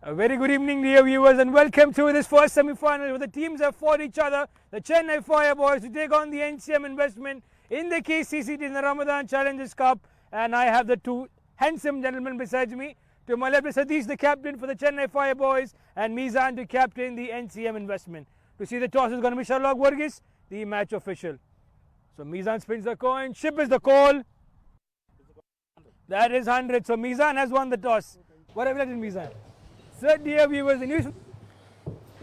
A very good evening, dear viewers, and welcome to this first semi-final where the teams have fought each other. The Chennai Fireboys to take on the NCM Investment in the KCCT in the Ramadan Challenges Cup. And I have the two handsome gentlemen beside me. To my left is Satish, the captain for the Chennai Fireboys, and Mizan, to captain the NCM Investment. To see the toss is going to be Sherlock Varghese, the match official. So Mizan spins the coin, ship is the call. That is 100. So Mizan has won the toss. What have you done, Mizan? So, dear viewers, in the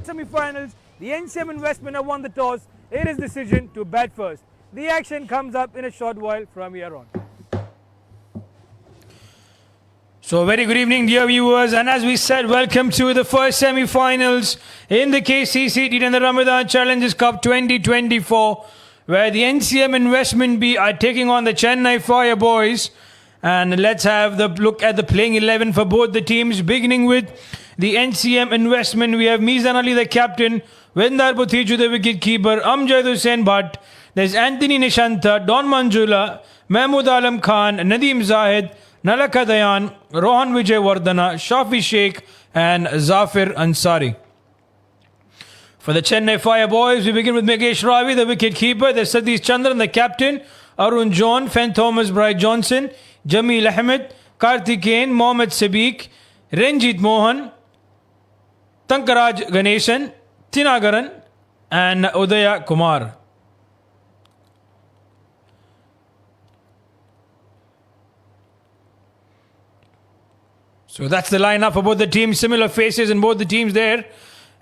semi-finals, the NCM Investment have won the toss. It is decision to bat first. The action comes up in a short while from here on. So, very good evening, dear viewers, and as we said, welcome to the first semi-finals in the KCCT and the Ramadan Challenges Cup 2024, where the NCM Investment B are taking on the Chennai Fireboys. And let's have the look at the playing 11 for both the teams, beginning with the NCM Investment. We have Mizan Ali, the captain, Vendar Butiju, the wicket keeper, Amjad Hussain Bhatt, there's Anthony Nishanta, Don Manjula, Mahmood Alam Khan, Nadeem Zahid, Nalaka Dayan, Rohan Vijay Vardhana, Shafi Sheikh, and Zafir Ansari. For the Chennai Fireboys, we begin with Megesh Ravi, the wicket keeper, there's Satish Chandran, the captain, Arun John, Fen Thomas, Bright Johnson, Jameel Ahmed, Karthikeyan, Mohammad Sabiq, Ranjit Mohan, Tankaraj Ganesan, Tinagaran, and Udaya Kumar. So that's the lineup for both the teams. Similar faces in both the teams there.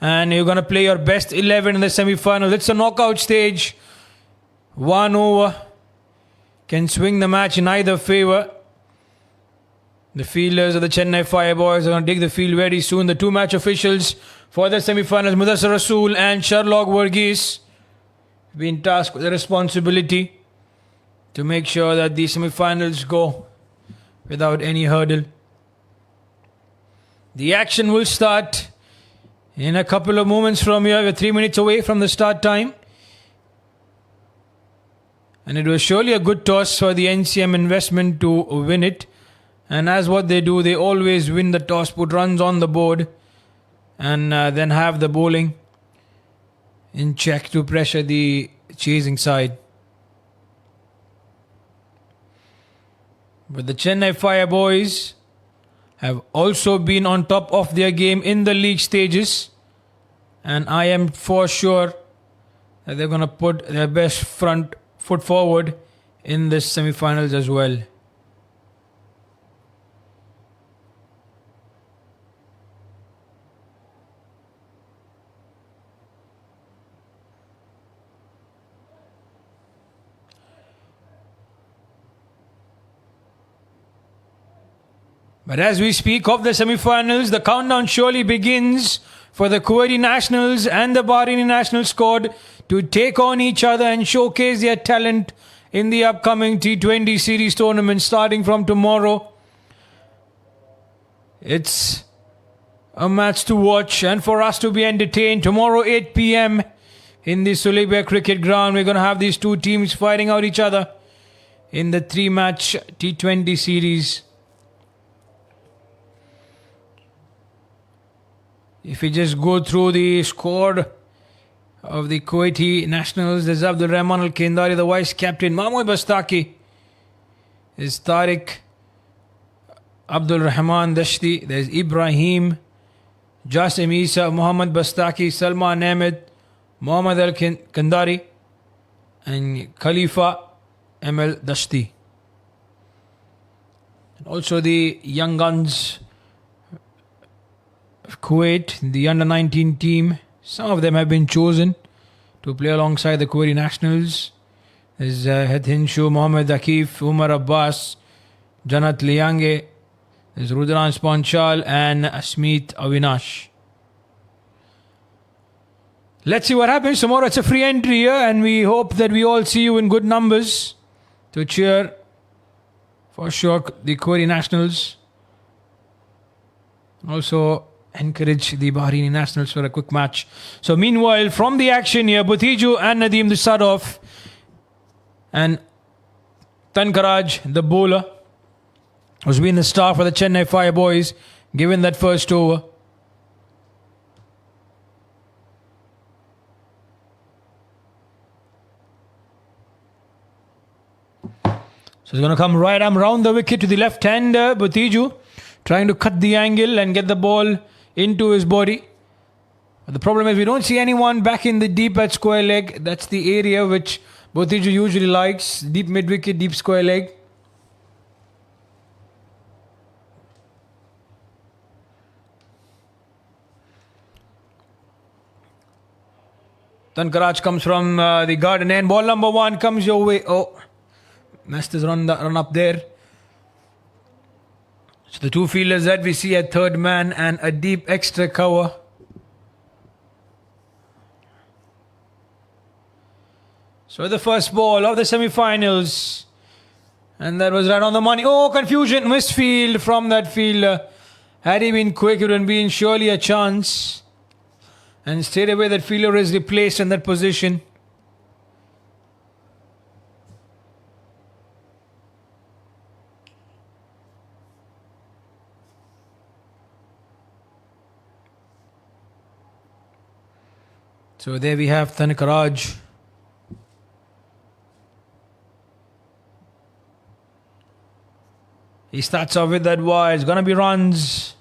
And you're going to play your best 11 in the semi-final. It's a knockout stage. 1 over. Can swing the match in either favour. The fielders of the Chennai Fireboys are going to take the field very soon. The two match officials for the semi-finals, Mudassar Rasool and Sherlock Varghese, have been tasked with the responsibility to make sure that the semi-finals go without any hurdle. The action will start in a couple of moments from here. We're 3 minutes away from the start time. And it was surely a good toss for the NCM Investment to win it. And as what they do, they always win the toss, put runs on the board, and then have the bowling in check to pressure the chasing side. But the Chennai Fireboys have also been on top of their game in the league stages. And I am for sure that they're going to put their best front foot forward in the semi-finals as well. But as we speak of the semi-finals, the countdown surely begins for the Kuwaiti Nationals and the Bahraini National squad to take on each other and showcase their talent in the upcoming T20 series tournament starting from tomorrow. It's a match to watch and for us to be entertained. Tomorrow 8 p.m. in the Sulebia Cricket Ground, we're going to have these two teams fighting out each other in the 3-match T20 series. If we just go through the squad of the Kuwaiti Nationals, there's Abdul Rahman Al-Kendari, the vice captain. Mahmoud Bastaki. There's Tariq Abdul Rahman Dashti. There's Ibrahim, Jasim Isa, Muhammad Bastaki, Salman Ahmed, Muhammad Al-Kendari, and Khalifa ML Dashti. And also the young guns of Kuwait, the under-19 team. Some of them have been chosen to play alongside the Kuwaiti Nationals. There's Hethin Shu, Mohammad Akif, Umar Abbas, Janat Liyange. There's Rudran Sponchal and Asmeet Avinash. Let's see what happens tomorrow. It's a free entry here, and we hope that we all see you in good numbers to cheer for sure the Kuwaiti Nationals. Also encourage the Bahraini Nationals for a quick match. So meanwhile, from the action here, Butiju and Nadeem to start off. And Tankaraj, the bowler, who's been the star for the Chennai Fireboys, given that first over. So he's going to come right arm round the wicket to the left-hander, Butiju, trying to cut the angle and get the ball into his body. But the problem is we don't see anyone back in the deep at square leg. That's the area which Butiju usually likes. Deep mid-wicket, deep square leg. Tankaraj comes from the garden end. Ball number 1 comes your way. Oh, missed his run up there. So the two fielders that we see at third man and a deep extra cover. So the first ball of the semi-finals. And that was right on the money. Oh, confusion. Missed field from that fielder. Had he been quick, it would have been surely a chance. And straight away that fielder is replaced in that position. So there we have Tanakaraj. He starts off with that wide. It's going to be runs.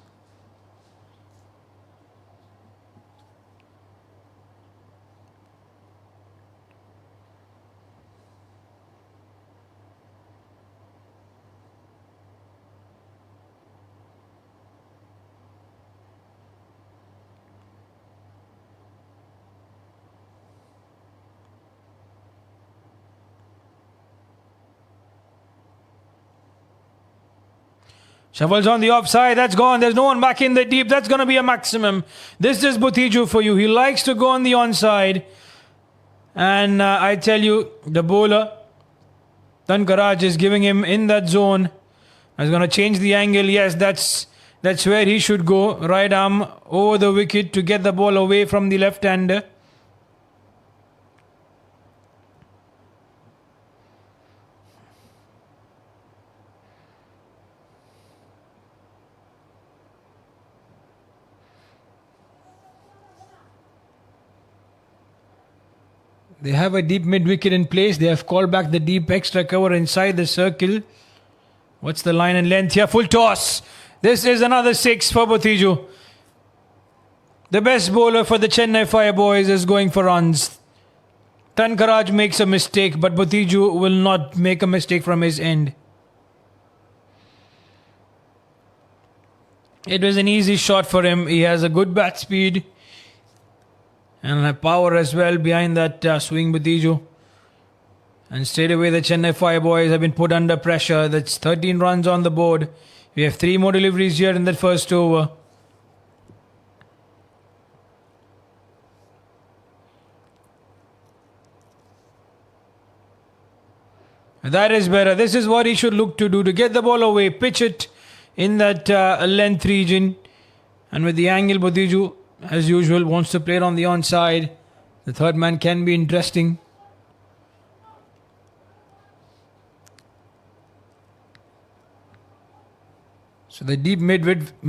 Shovels on the offside. That's gone. There's no one back in the deep. That's going to be a maximum. This is Butiju for you. He likes to go on the onside. And I tell you, the bowler, Tankaraj, is giving him in that zone. He's going to change the angle. Yes, that's where he should go. Right arm over the wicket to get the ball away from the left-hander. They have a deep mid-wicket in place. They have called back the deep extra cover inside the circle. What's the line and length here? Full toss. This is another 6 for Butiju. The best bowler for the Chennai Fireboys is going for runs. Tankaraj makes a mistake, but Butiju will not make a mistake from his end. It was an easy shot for him. He has a good bat speed. And power as well behind that swing Butiju. And straight away the Chennai Fireboys have been put under pressure. That's 13 runs on the board. We have 3 more deliveries here in that first over. That is better. This is what he should look to do. To get the ball away. Pitch it in that length region. And with the angle, Butiju, as usual, wants to play it on the onside. The third man can be interesting. So the deep mid-wicket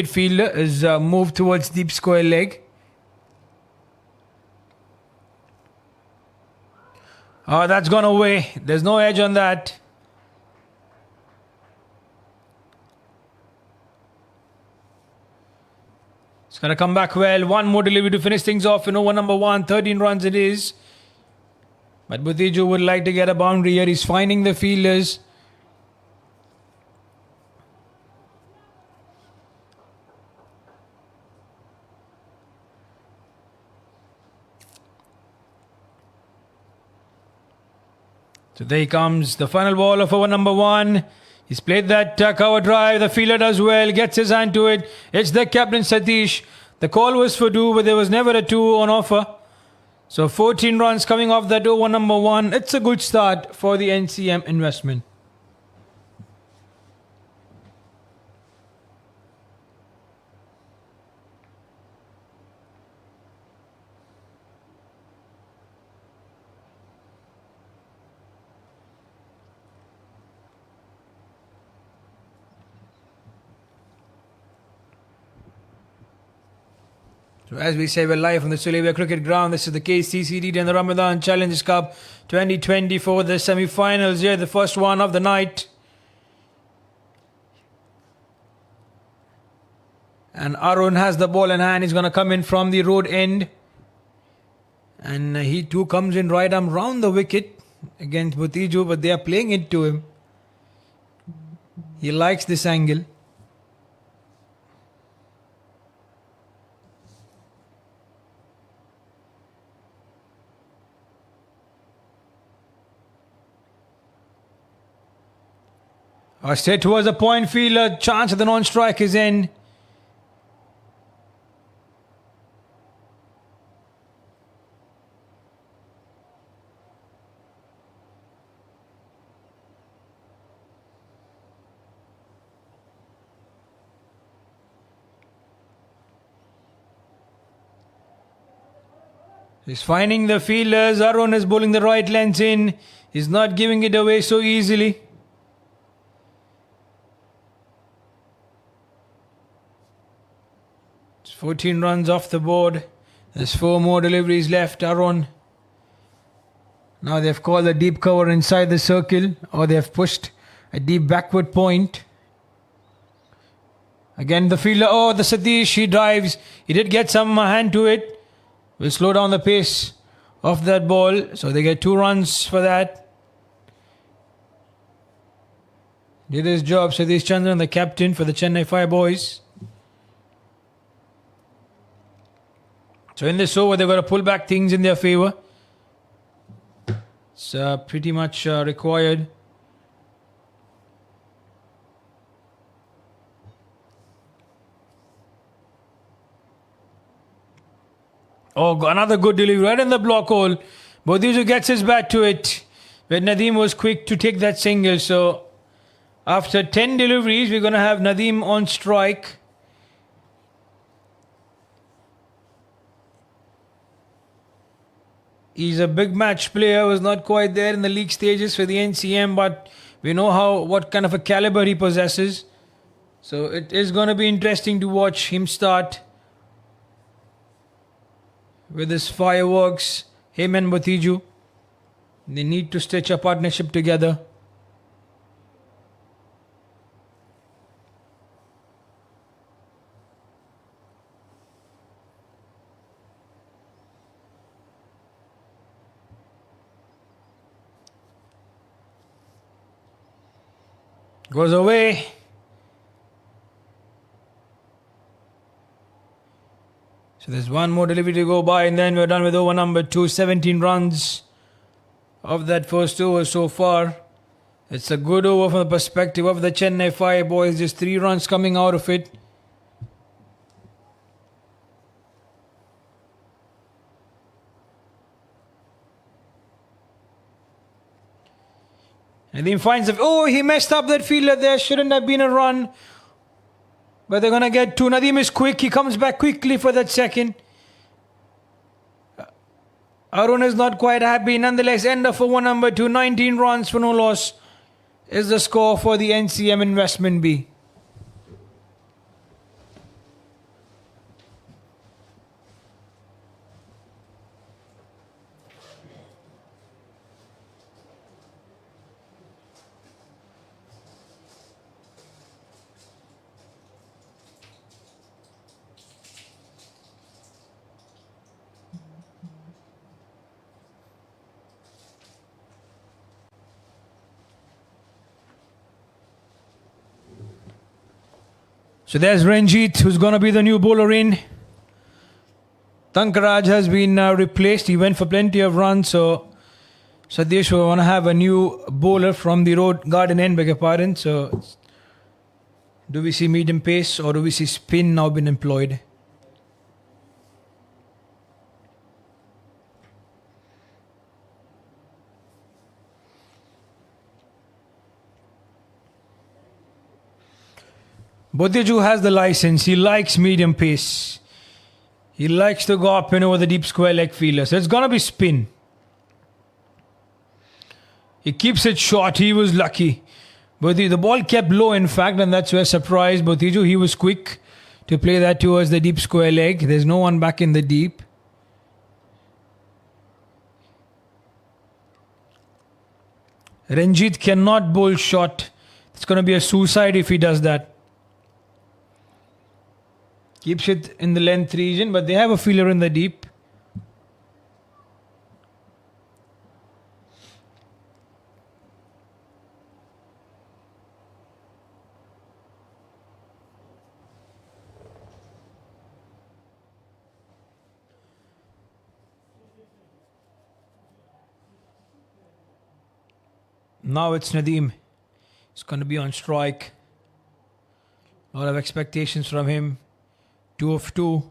fielder is moved towards deep square leg. Oh, that's gone away. There's no edge on that. It's going to come back well. One more delivery to finish things off in over number 1. 13 runs it is. But Butiju would like to get a boundary here. He's finding the fielders. So there he comes. The final ball of over number 1. He's played that cover drive. The fielder does well. Gets his hand to it. It's the captain Satish. The call was for 2, but there was never a 2 on offer. So 14 runs coming off that over number 1. It's a good start for the NCM investment. So as we say, we're live from the Sulevia Cricket Ground. This is the KCCD and the Ramadan Challengers Cup 2024, the semi-finals here, the first one of the night. And Arun has the ball in hand. He's going to come in from the road end. And he too comes in right arm round the wicket against Butiju, but they are playing it to him. He likes this angle. Straight towards the point fielder. Chance at the non-strike is in. He's finding the fielders. Arun is bowling the right length in. He's not giving it away so easily. It's 14 runs off the board. There's 4 more deliveries left. Arun. Now they've called a deep cover inside the circle, or they've pushed a deep backward point. Again the fielder. Oh, the Satish. He drives. He did get some hand to it. Will slow down the pace of that ball. So they get 2 runs for that. Did his job, Satish Chandran, the captain for the Chennai Fire Boys. So in this over, they've got to pull back things in their favour. It's pretty much required. Oh, another good delivery right in the block hole. Bodhiju gets his bat to it. But Nadeem was quick to take that single. So after 10 deliveries, we're going to have Nadeem on strike. He's a big match player. Was not quite there in the league stages for the NCM. But we know what kind of a caliber he possesses. So it is going to be interesting to watch him start. With his fireworks, him and Bhatiju, they need to stitch a partnership together. Goes away. So there's 1 more delivery to go by, and then we're done with over number 2. 17 runs of that first over so far. It's a good over from the perspective of the Chennai Fire Boys. Just 3 runs coming out of it. And then finds he messed up that fielder there. Shouldn't have been a run. But they're going to get 2. Nadeem is quick. He comes back quickly for that second. Arun is not quite happy. Nonetheless, end of over number 2. 19 runs for no loss is the score for the NCM Investment B. So there's Ranjit, who's going to be the new bowler in. Tankaraj has been replaced. He went for plenty of runs. So Satish will want to have a new bowler from the road garden end, beg your pardon. So do we see medium pace or do we see spin now been employed? Bodhiju has the license. He likes medium pace. He likes to go up and over the deep square leg fielder. So it's going to be spin. He keeps it short. He was lucky. But the ball kept low, in fact, and that's where surprised Bhatiju. He was quick to play that towards the deep square leg. There's no one back in the deep. Ranjit cannot bowl short. It's going to be a suicide if he does that. Keeps it in the length region, but they have a fielder in the deep. Now it's Nadeem. It's going to be on strike. A lot of expectations from him. 2 of 2.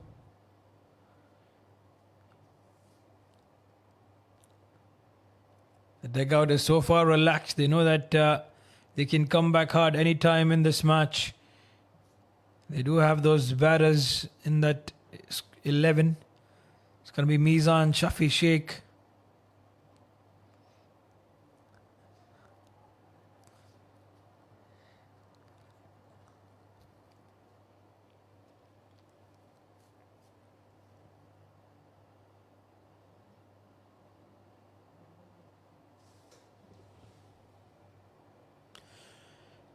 The dugout is so far relaxed. They know that they can come back hard anytime in this match. They do have those batters in that 11. It's going to be Mizan, Shafi Sheikh.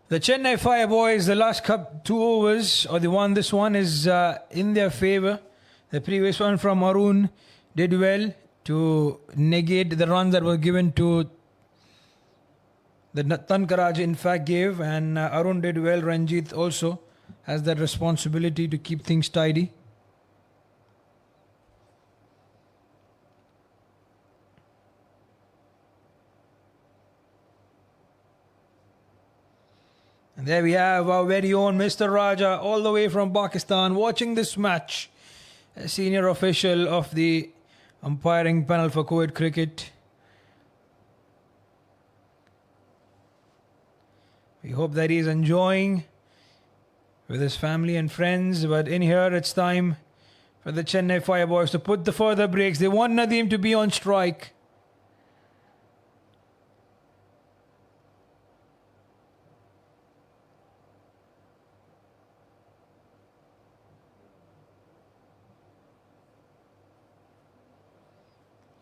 The Chennai Fire Boys, the last 2 overs, or the one, this one is in their favour. The previous one from Arun did well to negate the runs that were given to the Tankaraj in fact gave, and Arun did well. Ranjit also has that responsibility to keep things tidy. And there we have our very own Mr. Raja all the way from Pakistan watching this match. A senior official of the umpiring panel for Kuwait cricket. We hope that he is enjoying with his family and friends. But in here it's time for the Chennai Fire Boys to put the further breaks. They want Nadeem to be on strike.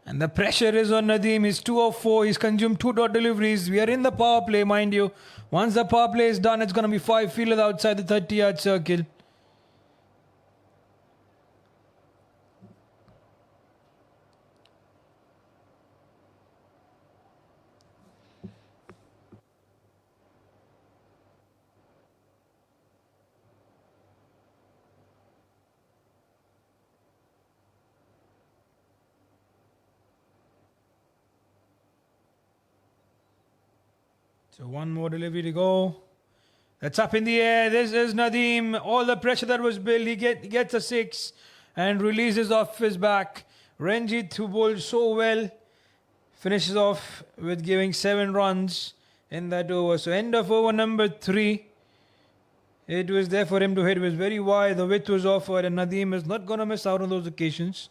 And the pressure is on Nadeem. He's 2 of 4. He's consumed 2 dot deliveries. We are in the power play, mind you. Once the power play is done, it's going to be 5 fielders outside the 30-yard circle. So one more delivery to go. That's up in the air. This is Nadeem. All the pressure that was built, he gets a 6 and releases off his back. Ranjit, who bowled so well, finishes off with giving 7 runs in that over. So end of over number 3. It was there for him to hit. It was very wide. The width was offered, and Nadeem is not going to miss out on those occasions.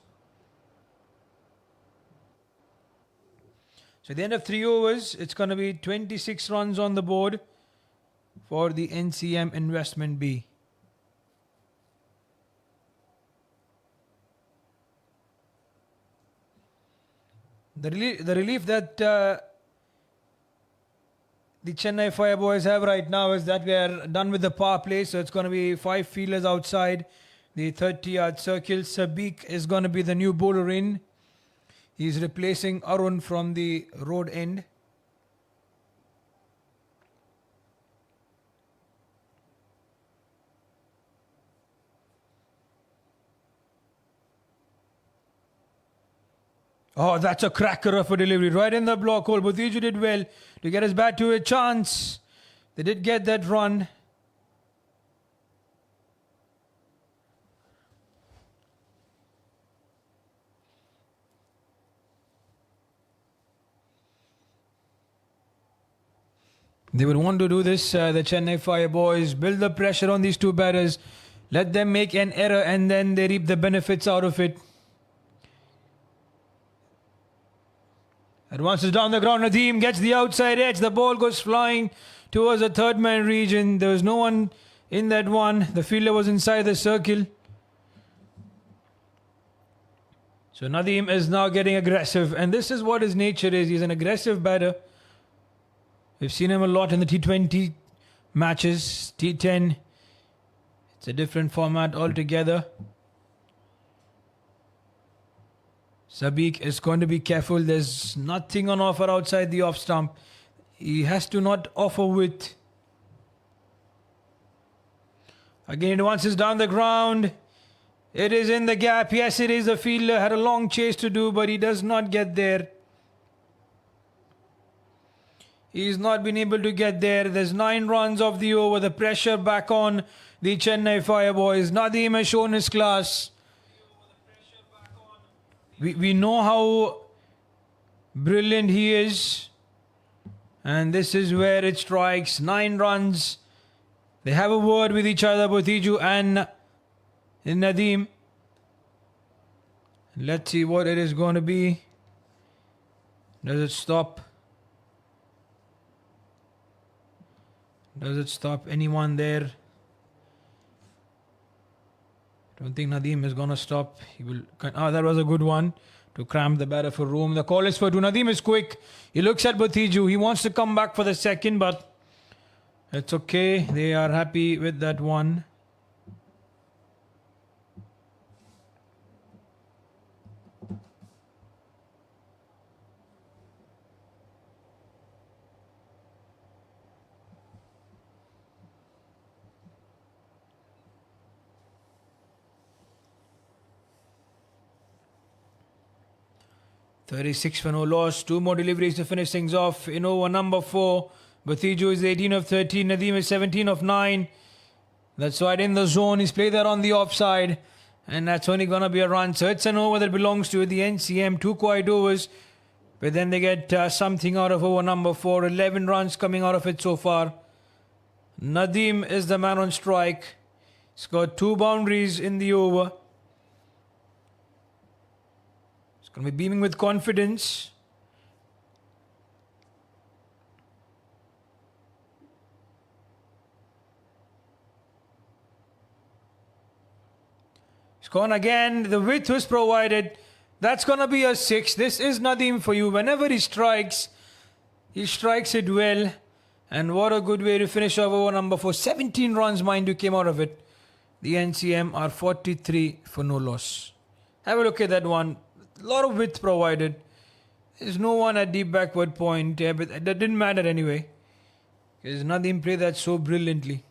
So at the end of 3 overs, it's going to be 26 runs on the board for the NCM Investment B. The relief that the Chennai Fire Boys have right now is that we are done with the power play. So it's going to be 5 fielders outside the 30-yard circle. Sabiq is going to be the new bowler in. He's replacing Arun from the road end. Oh, that's a cracker of a delivery. Right in the block hole. Bhuthiju did well to get his bat to a chance. They did get that run. They would want to do this, the Chennai Fire Boys, build the pressure on these 2 batters, let them make an error, and then they reap the benefits out of it. Advances down the ground, Nadeem gets the outside edge, the ball goes flying towards the third man region. There was no one in that one. The fielder was inside the circle. So Nadeem is now getting aggressive, and this is what his nature is. He's an aggressive batter. We've seen him a lot in the T20 matches, T10. It's a different format altogether. Sabiq is going to be careful. There's nothing on offer outside the off stump. He has to not offer width. Again, once it's down the ground. It is in the gap. Yes, it is. The fielder had a long chase to do, but he does not get there. He's not been able to get there. There's 9 runs of the over. The pressure back on the Chennai Fireboys. Nadeem has shown his class. We know how brilliant he is. And this is where it strikes. 9 runs. They have a word with each other, Botiju and Nadeem. Let's see what it is going to be. Does it stop? Does it stop anyone there? Don't think Nadeem is going to stop. He will. That was a good one to cramp the batter for room. The call is for 2. Nadeem is quick. He looks at Botiju. He wants to come back for the second, but it's okay. They are happy with that one. "36 for no loss. 2 more deliveries to finish things off in over number 4. Botiju is 18 of 13. Nadeem is 17 of 9. That's right in the zone. He's played that on the offside. And that's only going to be a run. So it's an over that belongs to the NCM. 2 quiet overs. But then they get something out of over number 4. 11 runs coming out of it so far. Nadeem is the man on strike. He's got 2 boundaries in the over. Going to be beaming with confidence. It's gone again. The width was provided. That's going to be a 6. This is Nadeem for you. Whenever he strikes it well. And what a good way to finish off over number 4. 17 runs, mind you, came out of it. The NCM are 43 for no loss. Have a look at that one. A lot of width provided. There's no one at deep backward point. Yeah, but that didn't matter anyway. Because Nadeem played that so brilliantly.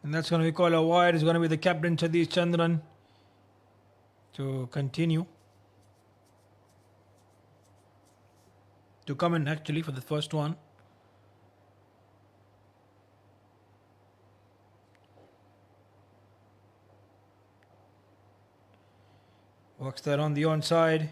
And that's going to be called a wide. It's going to be the captain, Satish Chandran, to continue. To come in actually for the first one. Works that on the onside.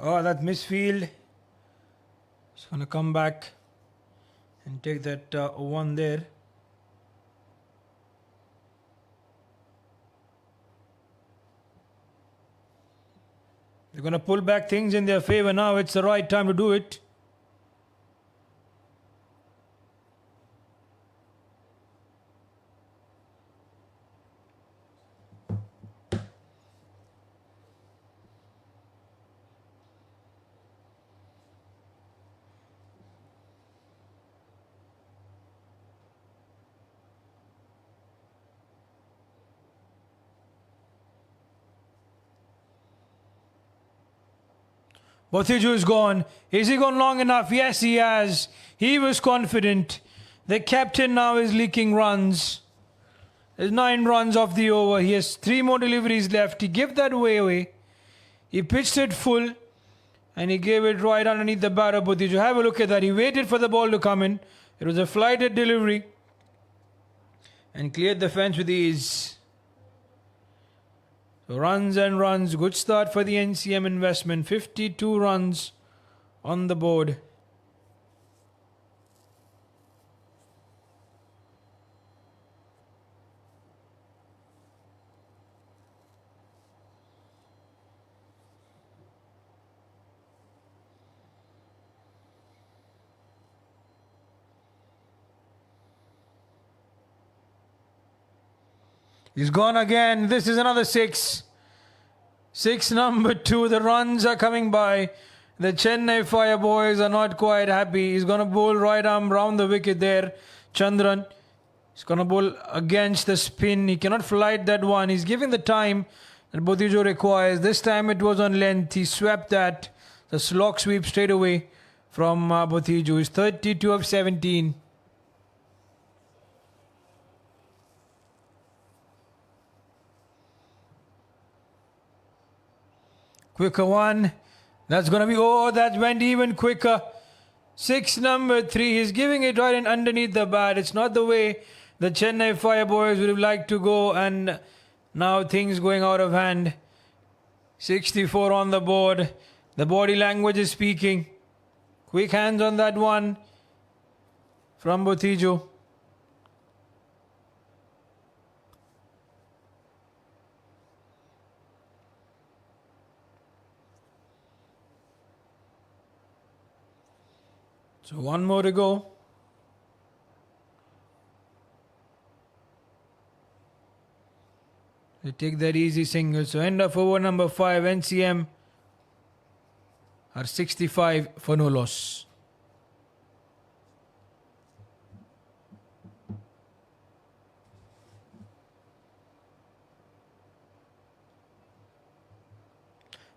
Oh, that misfield. He's going to come back and take that one there. They're going to pull back things in their favor now. It's the right time to do it. Botiju is gone. Is he gone long enough? Yes, he has. He was confident. The captain now is leaking runs. There's 9 runs off the over. He has 3 more deliveries left. He gave that away. He pitched it full and he gave it right underneath the bat of Botiju. Have a look at that. He waited for the ball to come in. It was a flighted delivery and cleared the fence with ease. So runs and runs. Good start for the NCM investment. 52 runs on the board. He's gone again. This is another 6. 6 number 2. The runs are coming by. The Chennai Fire boys are not quite happy. He's going to bowl right arm round the wicket there. Chandran. He's going to bowl against the spin. He cannot flight that one. He's giving the time that Botiju requires. This time it was on length. He swept that. The slog sweep straight away from Botiju. He's 32 of 17. Quicker one. That's going to be... Oh, that went even quicker. 6 number 3. He's giving it right in underneath the bat. It's not the way the Chennai Fire boys would have liked to go. And now things going out of hand. 64 on the board. The body language is speaking. Quick hands on that one from Botiju. So 1 more to go. They take that easy single. So end of over number 5. NCM are 65 for no loss.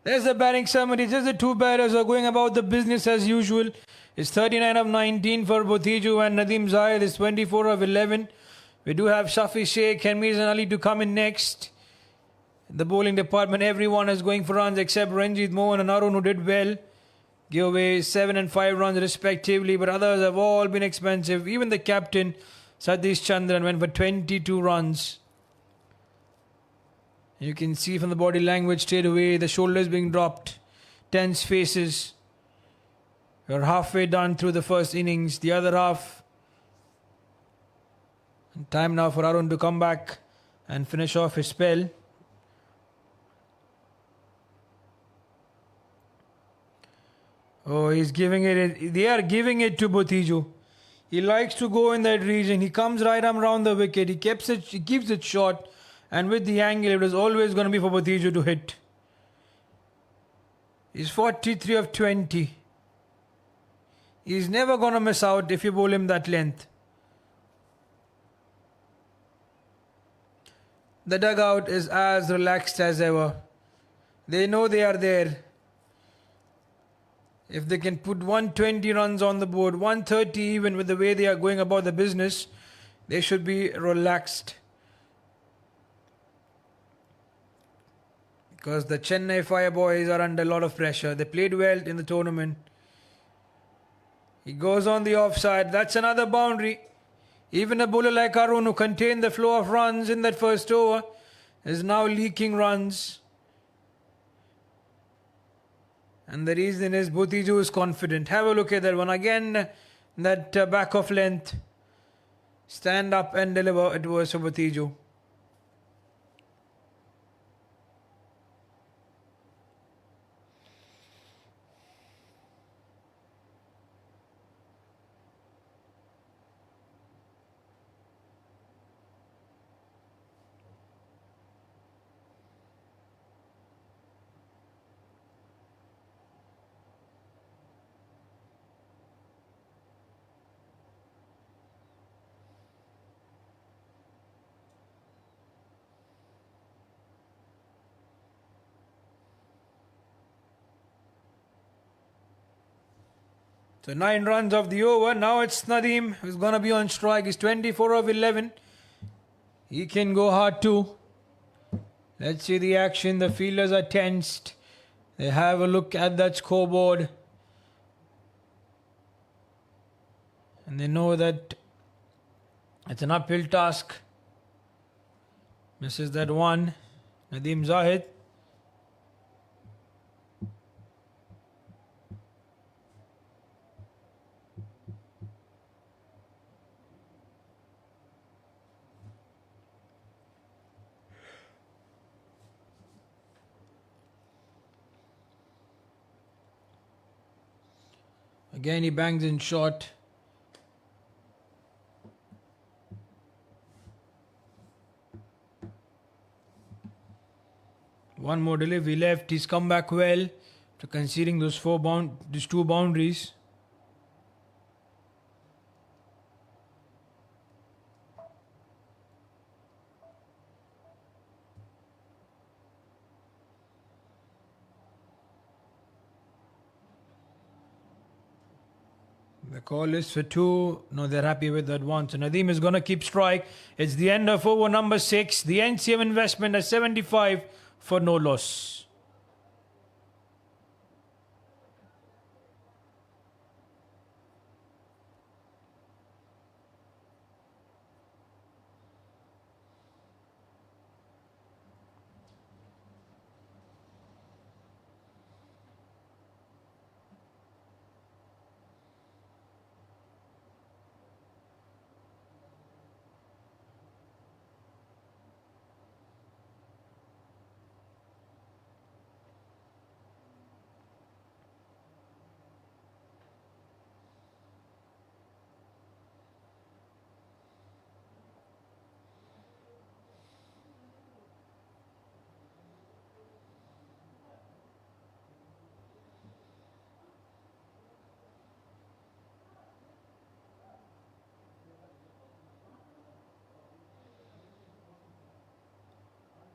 There's the batting summary. Just the 2 batters are going about the business as usual. It's 39 of 19 for Botiju and Nadeem Zahid is 24 of 11. We do have Shafi Sheikh, Henry and Ali to come in next. The bowling department, everyone is going for runs except Ranjit Mohan and Arun, who did well. Give away 7 and 5 runs respectively, but others have all been expensive. Even the captain, Satish Chandran, went for 22 runs. You can see from the body language straight away, the shoulders being dropped, tense faces. We're halfway done through the first innings, the other half. And time now for Arun to come back and finish off his spell. Oh, he's giving it. They are giving it to Botiju. He likes to go in that region. He comes right arm round the wicket. He keeps it short. And with the angle, it was always going to be for Botiju to hit. He's 43 of 20. He's never going to miss out if you bowl him that length. The dugout is as relaxed as ever. They know they are there. If they can put 120 runs on the board, 130 even with the way they are going about the business, they should be relaxed. Because the Chennai Fire boys are under a lot of pressure. They played well in the tournament. He goes on the offside. That's another boundary. Even a bowler like Arun, who contained the flow of runs in that first over, is now leaking runs. And the reason is Botiju is confident. Have a look at that one. Again, that back of length. Stand up and deliver. It was for Botiju. So 9 runs of the over. Now it's Nadeem who's going to be on strike. He's 24 of 11. He can go hard too. Let's see the action. The fielders are tensed. They have a look at that scoreboard. And they know that it's an uphill task. Misses that one. Nadeem Zahid. Again, he bangs in short. One more delivery left. He's come back well to conceding those two boundaries. The call is for 2. No, they're happy with that one. So Nadeem is going to keep strike. It's the end of over number 6. The NCM investment at 75 for no loss.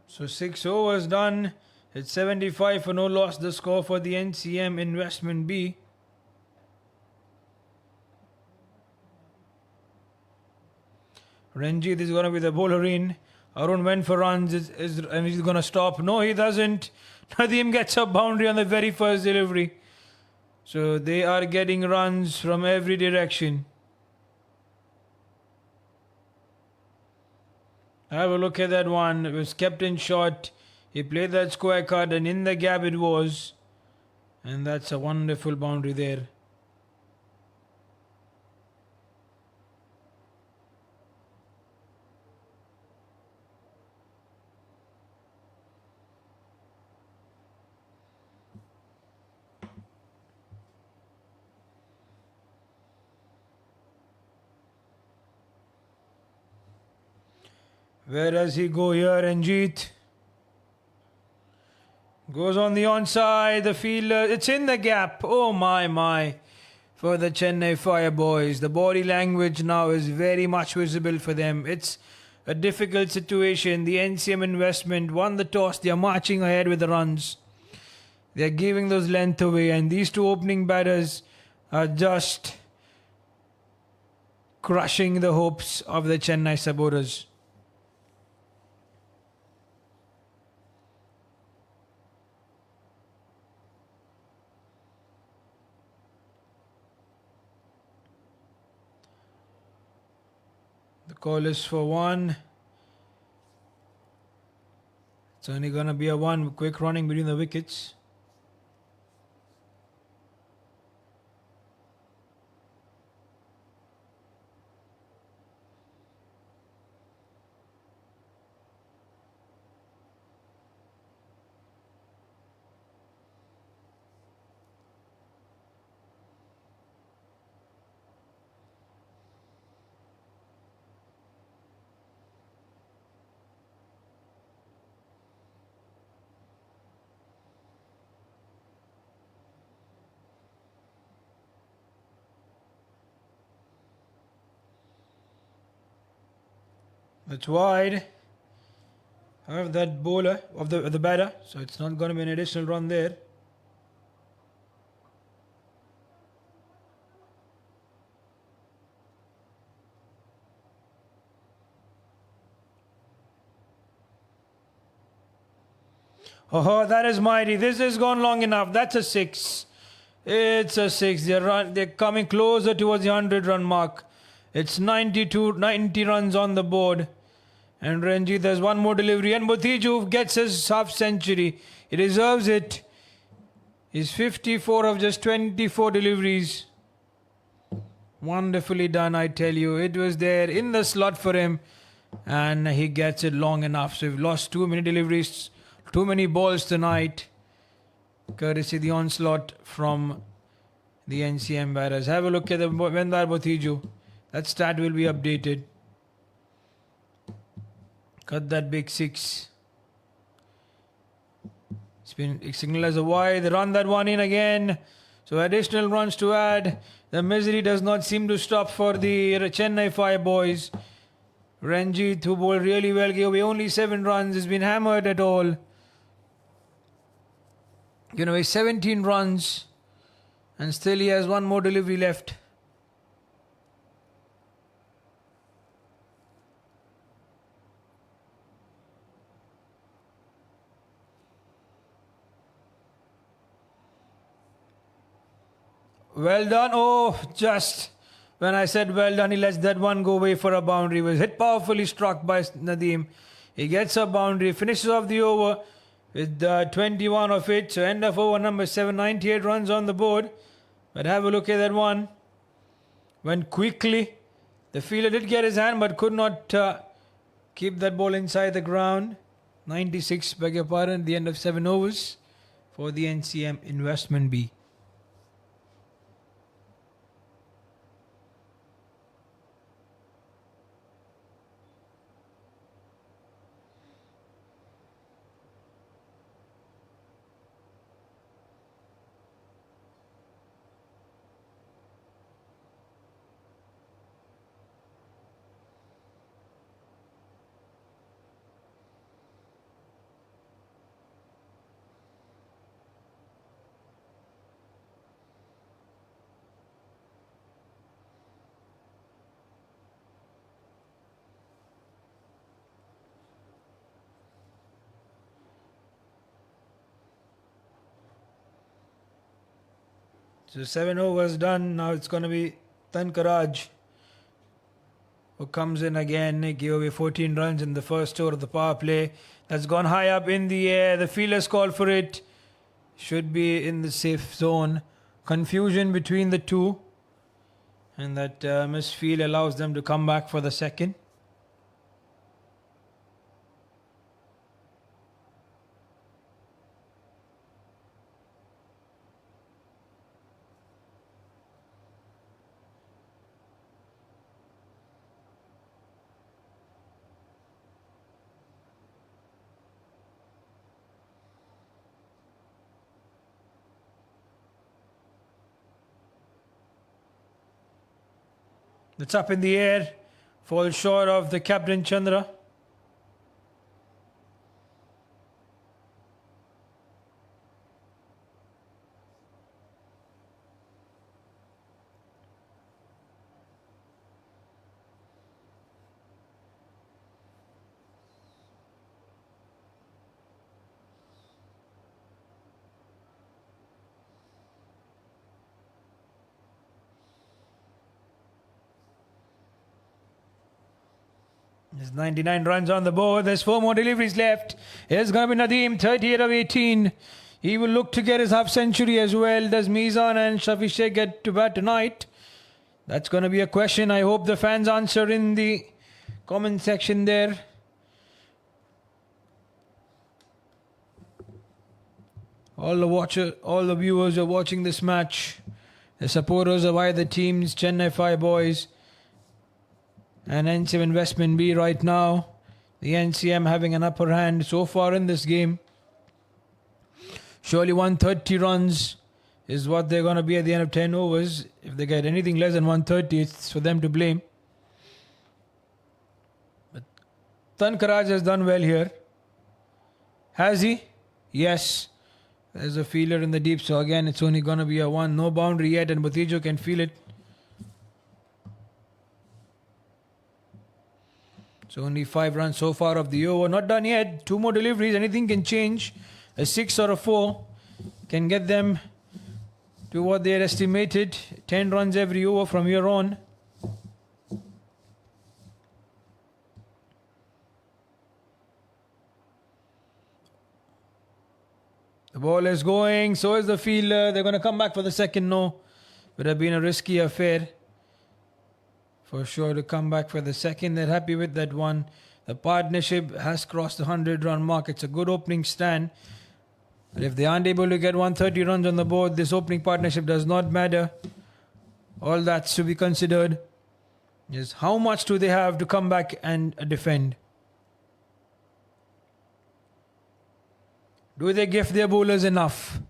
So 6 overs done. It's 75 for no loss. The score for the NCM investment B. Ranjit is going to be the bowler in. Arun went for runs and he's going to stop. No, he doesn't. Nadeem gets a boundary on the very first delivery. So they are getting runs from every direction. Have a look at that one. It was kept in short. He played that square cut and in the gap it was. And that's a wonderful boundary there. Where does he go here, Ranjit? Goes on the onside, the fielder, it's in the gap. Oh my. For the Chennai Fire boys. The body language now is very much visible for them. It's a difficult situation. The NCM investment won the toss. They are marching ahead with the runs. They are giving those length away. And these two opening batters are just crushing the hopes of the Chennai supporters. The call is for 1. It's only going to be a 1. Quick running between the wickets. That's wide. I have that bowler of the batter, so it's not going to be an additional run there. Oh, that is mighty. This has gone long enough. That's a 6. It's a 6. They're coming closer towards the 100-run mark. It's 90 runs on the board. And Ranjit, there's one more delivery. And Butiju gets his half century. He deserves it. He's 54 of just 24 deliveries. Wonderfully done, I tell you. It was there in the slot for him. And he gets it long enough. So we've lost too many deliveries, too many balls tonight. Courtesy the onslaught from the NCM batters. Have a look at the Vendar Botiju. That stat will be updated. Cut that big 6. It's been signaled as a wide. They run that one in again. So additional runs to add. The misery does not seem to stop for the Chennai Fire boys. Ranjit, who bowled really well, gave away only 7 runs, has been hammered at all. Given away 17 runs, and still he has one more delivery left. Well done. Oh, just when I said well done, he lets that one go away for a boundary. He was hit powerfully, struck by Nadeem. He gets a boundary, finishes off the over with 21 of it. So end of over number 7, 98 runs on the board. But have a look at that one. Went quickly. The fielder did get his hand but could not keep that ball inside the ground. 96, beg your pardon, at the end of 7 overs for the NCM Investment B. So 7 overs done. Now it's going to be Tankaraj who comes in again. He gave away 14 runs in the first over of the power play. That's gone high up in the air. The fielders call for it. Should be in the safe zone. Confusion between the two. And that misfield allows them to come back for the second. It's up in the air. Falls short of the captain Chandra. There's 99 runs on the board. There's 4 more deliveries left. Here's going to be Nadeem, 38 of 18. He will look to get his half century as well. Does Mizan and Shafi Sheikh get to bat tonight? That's going to be a question. I hope the fans answer in the comment section there. All the viewers are watching this match. The supporters of either teams, Chennai Fire Boys and NCM Investment B right now. The NCM having an upper hand so far in this game. Surely 130 runs is what they're going to be at the end of 10 overs. If they get anything less than 130, it's for them to blame. But Tankaraj has done well here. Has he? Yes. There's a fielder in the deep, so again it's only going to be a 1. No boundary yet, and Batijo can feel it. So only 5 runs so far of the over. Not done yet. 2 more deliveries. Anything can change. a 6 or a 4 can get them to what they had estimated, 10 runs every over from here on. The ball is going, so is the fielder. They're going to come back for the second no. Would have been a risky affair for sure to come back for the second. They're happy with that one. The partnership has crossed the 100-run mark. It's a good opening stand. But if they aren't able to get 130 runs on the board, this opening partnership does not matter. All that's to be considered is how much do they have to come back and defend. Do they give their bowlers enough?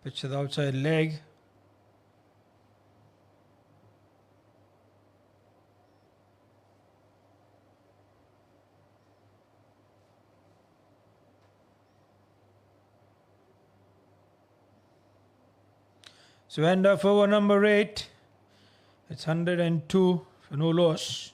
Pitch to the outside leg. So end of over number 8. It's 102 for no loss.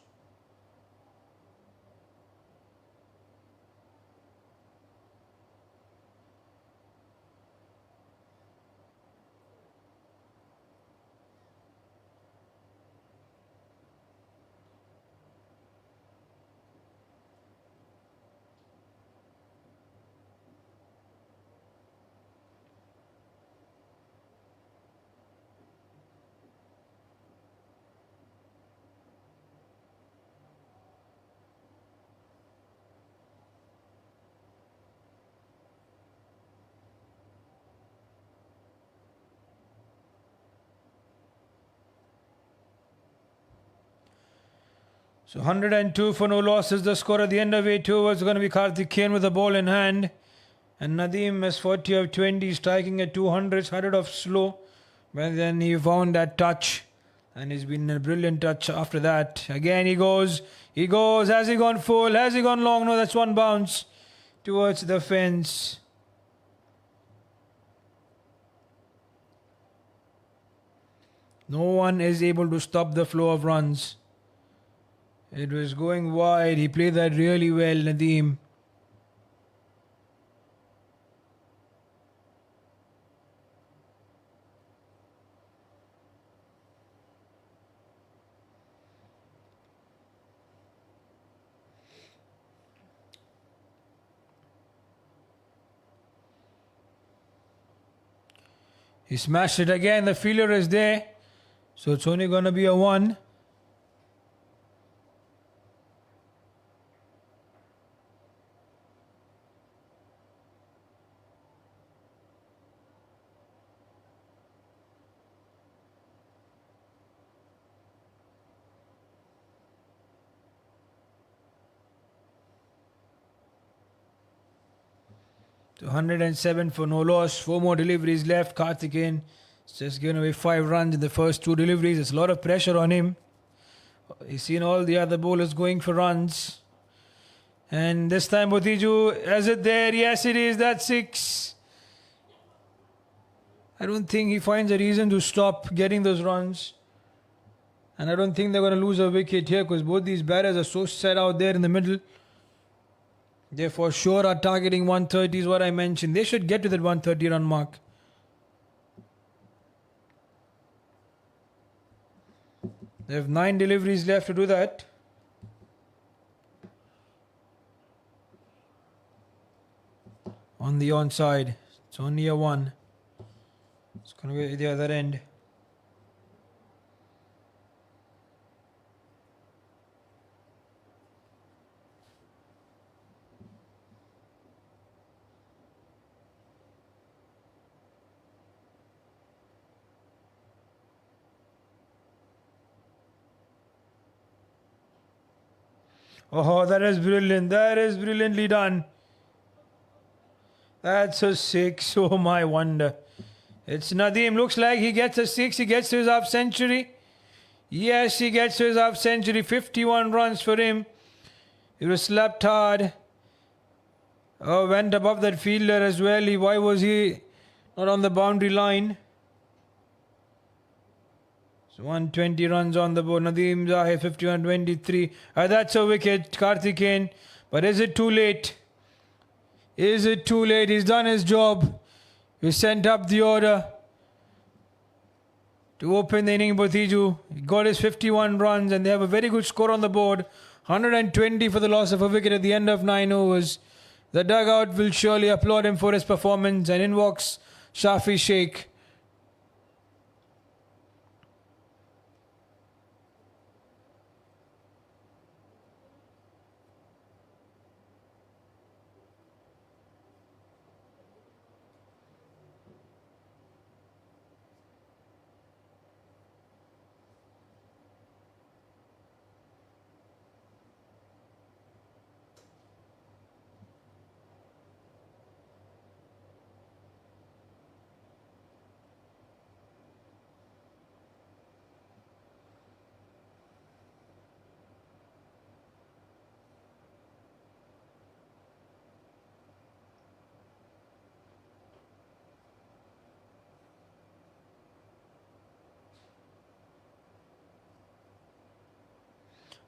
So 102 for no loss is the score at the end of 8 overs. It's going to be Karthikeyan with the ball in hand. And Nadeem is 40 of 20, striking at 200. Started off slow, but then he found that touch. And he's been a brilliant touch after that. Again he goes. Has he gone full? Has he gone long? No, that's one bounce towards the fence. No one is able to stop the flow of runs. It was going wide. He played that really well, Nadeem. He smashed it again. The fielder is there. So it's only going to be a 1. So 107 for no loss. 4 more deliveries left. Karthikeyan just given away 5 runs in the first 2 deliveries. There's a lot of pressure on him. He's seen all the other bowlers going for runs. And this time Botiju, is it there? Yes, it is. That's 6. I don't think he finds a reason to stop getting those runs. And I don't think they're going to lose a wicket here because both these batters are so set out there in the middle. They for sure are targeting 130 is what I mentioned. They should get to that 130 run mark. They have 9 deliveries left to do that. On the onside. It's only a 1. It's going to be the other end. Oh, that is brilliant. That is brilliantly done. That's a 6. Oh, my wonder. It's Nadeem. Looks like he gets a 6. He gets to his half century. Yes, he gets to his half century. 51 runs for him. He was slapped hard. Oh, went above that fielder as well. Why was he not on the boundary line? So 120 runs on the board. Nadeem Zahir 51-23. That's a wicket, Karthikeyan. But is it too late? Is it too late? He's done his job. He sent up the order to open the inning. Botiju he got his 51 runs and they have a very good score on the board. 120 for the loss of a wicket at the end of 9 overs. The dugout will surely applaud him for his performance, and in walks Shafi Sheikh.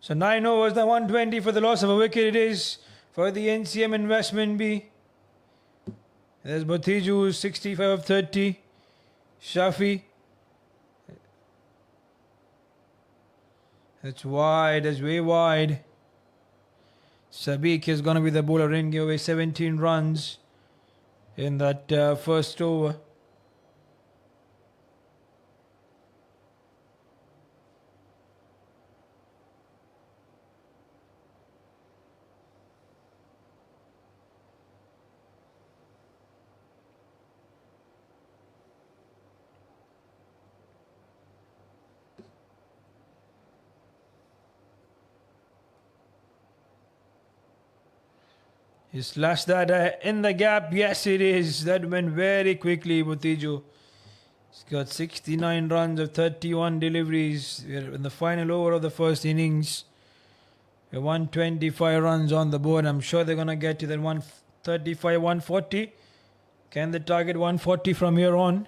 So 9 overs, the 120 for the loss of a wicket it is for the NCM Investment B. There's Botiju 65 of 30. Shafi. That's wide, that's way wide. Sabiq is going to be the bowler in, give away 17 runs in that first over. He slashed that in the gap. Yes, it is. That went very quickly, Botiju. He's got 69 runs of 31 deliveries. We're in the final over of the first innings. 125 runs on the board. I'm sure they're going to get to that 135, 140. Can they target 140 from here on?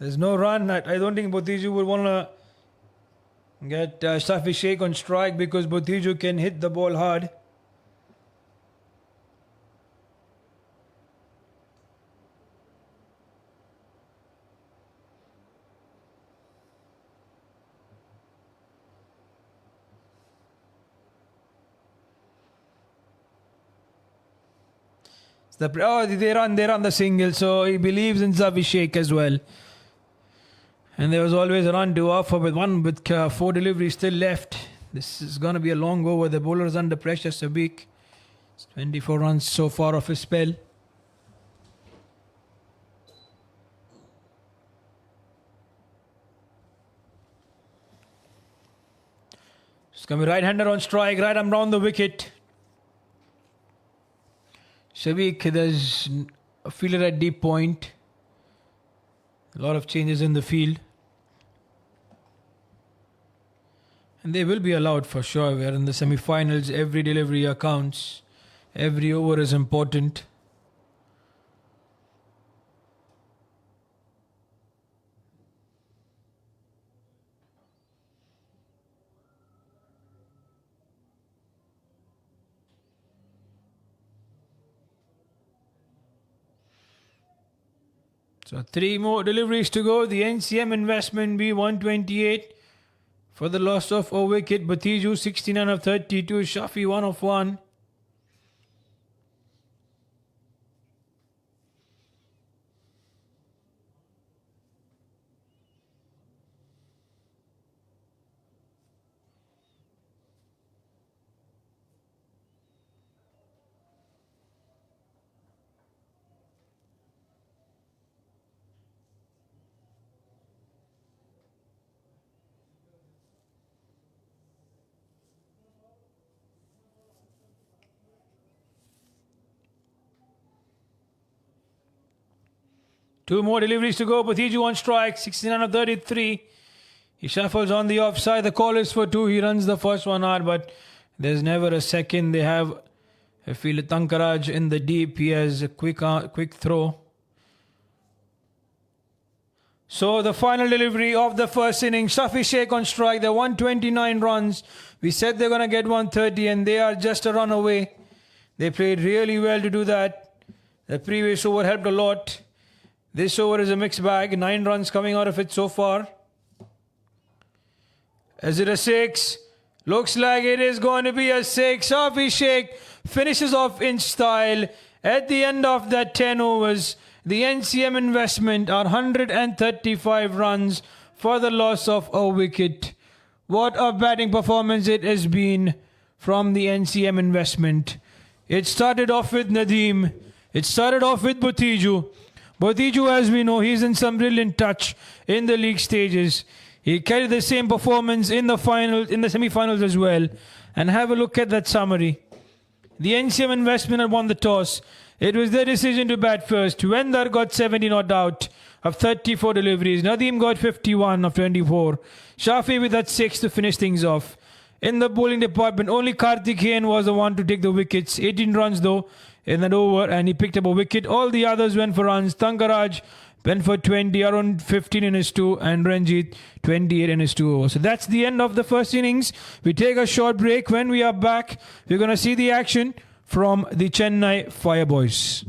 There's no run. I don't think Botiju would want to get Shafi Sheikh on strike because Botiju can hit the ball hard. They run the single, so he believes in Shafi Sheikh as well. And there was always a run to offer with 4 deliveries still left. This is going to be a long over. The bowler is under pressure. Sabiq, 24 runs so far off his spell. It's going to be right-hander on strike, right arm round the wicket. Sabiq, there's a fielder at deep point. A lot of changes in the field. And they will be allowed for sure. We are in the semi-finals. Every delivery counts. Every over is important. So 3 more deliveries to go. The NCM Investment B 128 for the loss of a wicket. Botiju 69 of 32. Shafi 1 of 1. Two more deliveries to go. Butiju on strike, 69 of 33. He shuffles on the offside. The call is for two. He runs the first one hard, but there's never a second. They have, I feel, Tankaraj in the deep. He has a quick throw. So the final delivery of the first inning. Shafi Sheikh on strike. They're 129 runs. We said they're going to get 130 and they are just a run away. They played really well to do that. The previous over helped a lot. This over is a mixed bag. 9 runs coming out of it so far. Is it a 6? Looks like it is going to be a 6. Shafi Sheikh finishes off in style. At the end of that 10 overs, the NCM investment are 135 runs for the loss of a wicket. What a batting performance it has been from the NCM investment. It started off with Nadeem. It started off with Butiju. Butiju, as we know, he's in some brilliant touch in the league stages. He carried the same performance in the semi-finals as well. And have a look at that summary. The NCM investment had won the toss. It was their decision to bat first. Wendar got 70 not out of 34 deliveries. Nadeem got 51 of 24. Shafi with that 6 to finish things off. In the bowling department, only Karthikeyan was the one to take the wickets. 18 runs though in that over, and he picked up a wicket. All the others went for runs. Tankaraj went for 20, around 15 in his 2, and Ranjit 28 in his 2 overs. So that's the end of the first innings. We take a short break. When we are back, we're going to see the action from the Chennai Fireboys.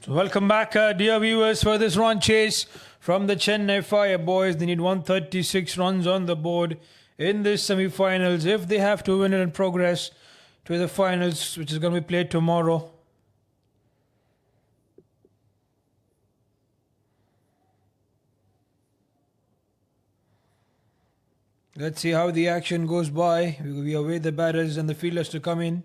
So welcome back, dear viewers, for this run chase from the Chennai Fire boys. They need 136 runs on the board in this semi-finals if they have to win it and progress to the finals, which is going to be played tomorrow. Let's see how the action goes by. We await the batters and the fielders to come in.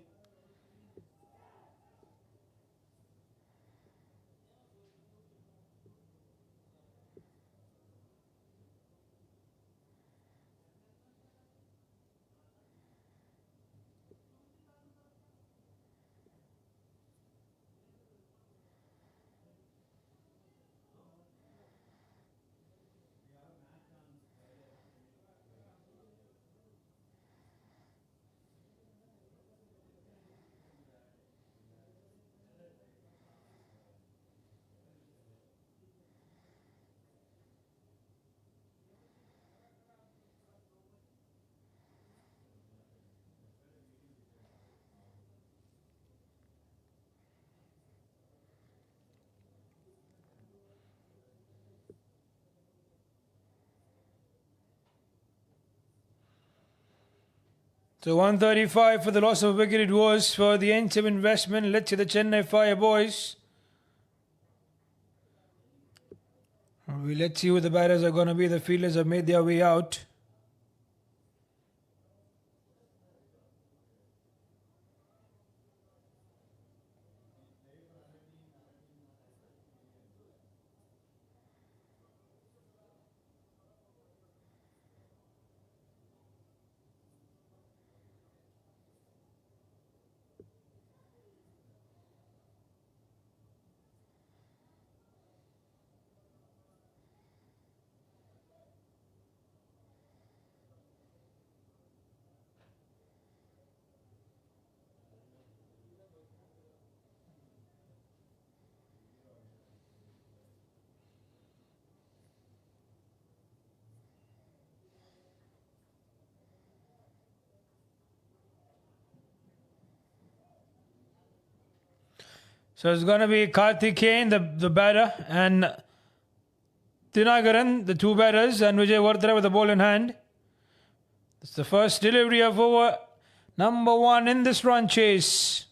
So 135 for the loss of a wicket it was for the NCM Investment. Let's see the Chennai Fire boys. Let's see who the batters are going to be. The fielders have made their way out. So it's going to be Karthikeyan, the batter, and Dinagaran, the two batters, and Vijay Vardhana with the ball in hand. It's the first delivery of over number 1 in this run chase.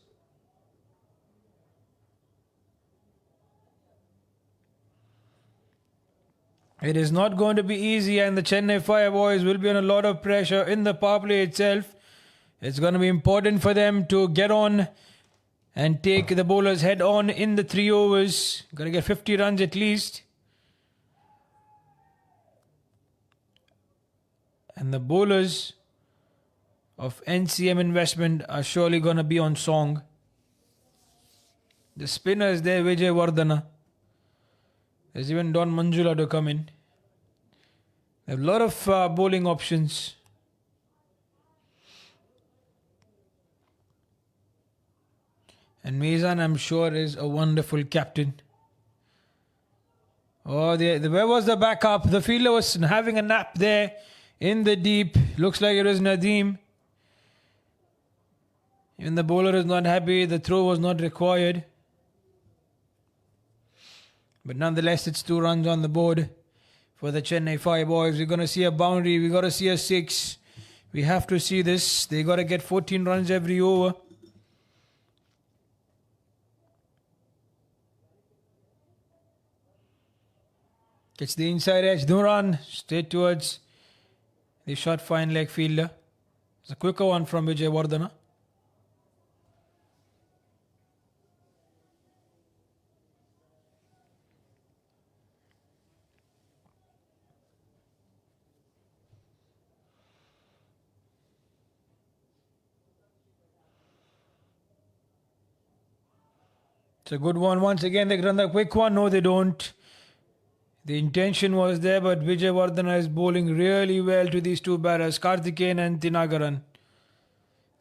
It is not going to be easy, and the Chennai Fire boys will be on a lot of pressure in the power play itself. It's going to be important for them to get on and take the bowlers head on in the 3 overs. Got to get 50 runs at least. And the bowlers of NCM Investment are surely going to be on song. The spinners there, Vijay Vardhana. There's even Don Manjula to come in. They have a lot of bowling options. And Mizan, I'm sure, is a wonderful captain. Oh, where was the backup? The fielder was having a nap there in the deep. Looks like it was Nadeem. Even the bowler is not happy. The throw was not required. But nonetheless, it's 2 runs on the board for the Chennai Fire boys. We're going to see a boundary. We've got to see a 6. We have to see this. They got to get 14 runs every over. Gets the inside edge. No run. Straight towards the short fine leg fielder. It's a quicker one from Vijay Vardhana. It's a good one. Once again, they run the quick one. No, they don't. The intention was there, but Vijay Vardhana is bowling really well to these two batters, Karthikeyan and Dinagaran.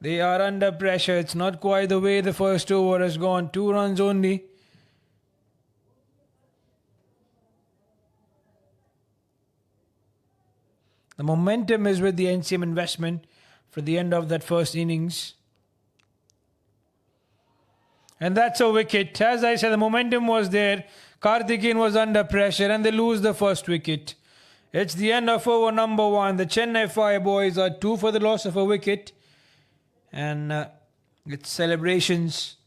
They are under pressure. It's not quite the way the first over has gone. 2 runs only. The momentum is with the NCM Investment for the end of that first innings. And that's a wicket. As I said, the momentum was there. Karthikeyan was under pressure and they lose the first wicket. It's the end of over number 1. The Chennai Fireboys are 2 for the loss of a wicket. And it's celebrations.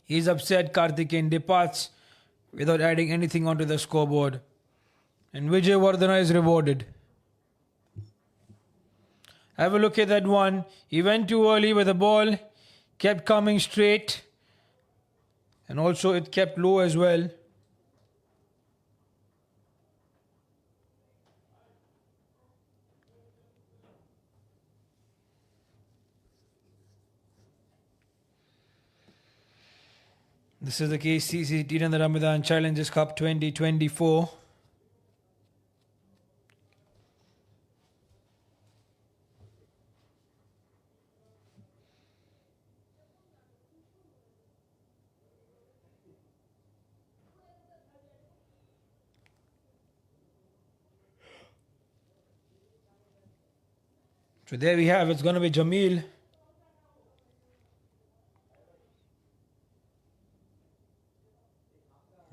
He's upset. Karthikeyan departs without adding anything onto the scoreboard. And Vijay Vardhana is rewarded. Have a look at that one. He went too early with the ball. Kept coming straight. And also it kept low as well. This is the KCC T20 Ramadan Challengers Cup 2024. So there we have, it's going to be Jamil.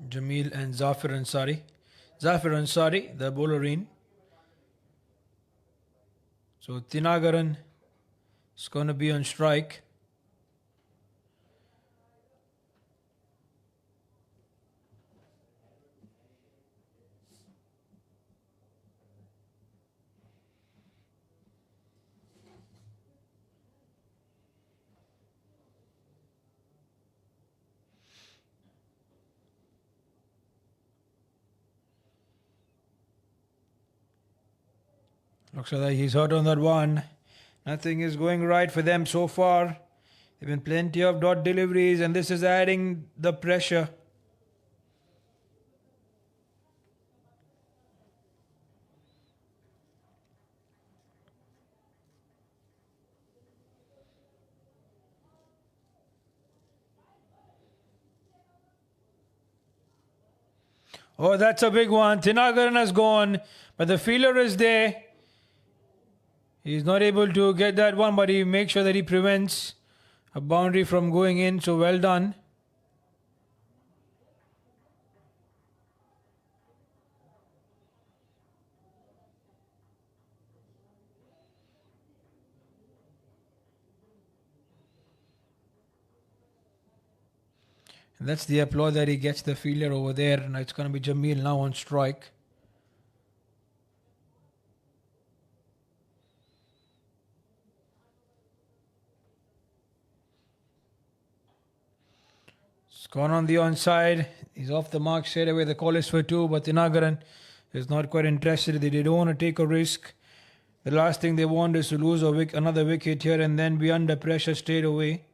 Jamil and Zafir Ansari. Zafir Ansari, the bowler in. So Tinagaran is going to be on strike. Looks like he's hurt on that one. Nothing is going right for them so far. There have been plenty of dot deliveries and this is adding the pressure. Oh, that's a big one. Tinagaran has gone, but the fielder is there. He's not able to get that one, but he makes sure that he prevents a boundary from going in. So well done. And that's the applause that he gets, the fielder over there. And it's going to be Jamil now on strike. It's gone on the onside. He's off the mark straight away. The call is for 2, but Tinagaran is not quite interested. They don't want to take a risk. The last thing they want is to lose another wicket here and then be under pressure straight away.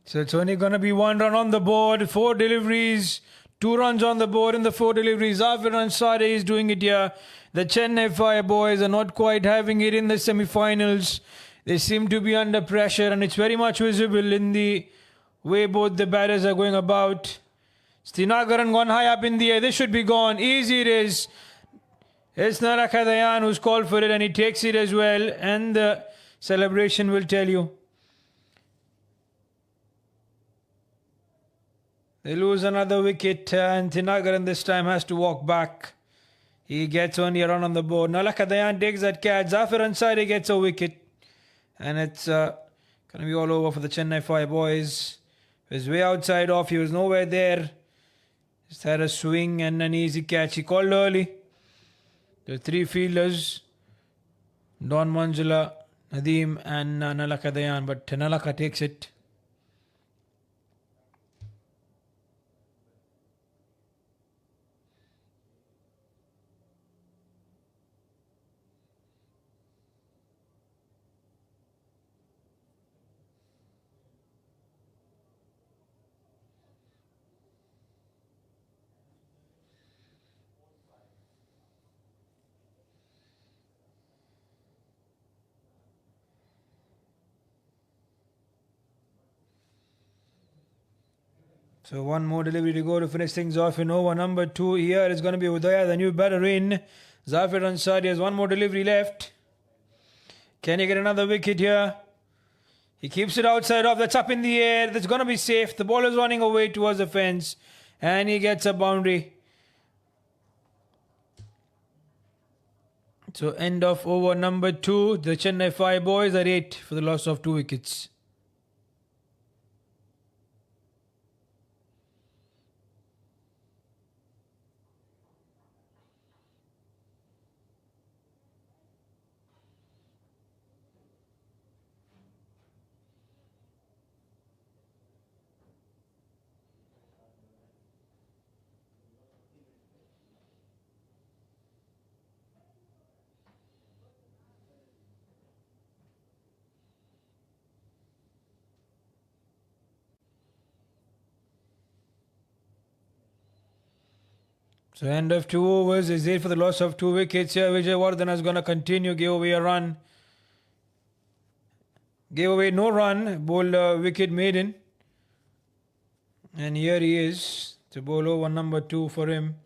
So it's only going to be 1 run on the board, 4 deliveries, 2 runs on the board in the 4 deliveries. Zafir Ansari is doing it here. The Chennai Fireboys are not quite having it in the semi-finals. They seem to be under pressure and it's very much visible in the way both the batters are going about. Tinagaran gone high up in the air. This should be gone. Easy it is. It's Naraka Dayan who's called for it and he takes it as well. And the celebration will tell you. They lose another wicket and Tinagaran this time has to walk back. He gets only a run on the board. Nalaka Dayan takes that catch. Zafir Ansari gets a wicket. And it's going to be all over for the Chennai Fireboys. He was way outside off. He was nowhere there. Just had a swing and an easy catch. He called early. There are 3 fielders. Don Manjula, Nadeem and Nalaka Dayan. But Nalaka takes it. So one more delivery to go to finish things off in over number 2. Here is going to be Udaya, the new batter in. Zafir Ansari has one more delivery left. Can he get another wicket here? He keeps it outside off. That's up in the air. That's going to be safe. The ball is running away towards the fence. And he gets a boundary. So end of over number 2. The Chennai 5 boys are 8 for the loss of 2 wickets. So end of 2 overs is 8 for the loss of 2 wickets here. Vijay is going to continue, give away a run. Gave away no run, bowled a wicket maiden. And here he is to bowl over number 2 for him.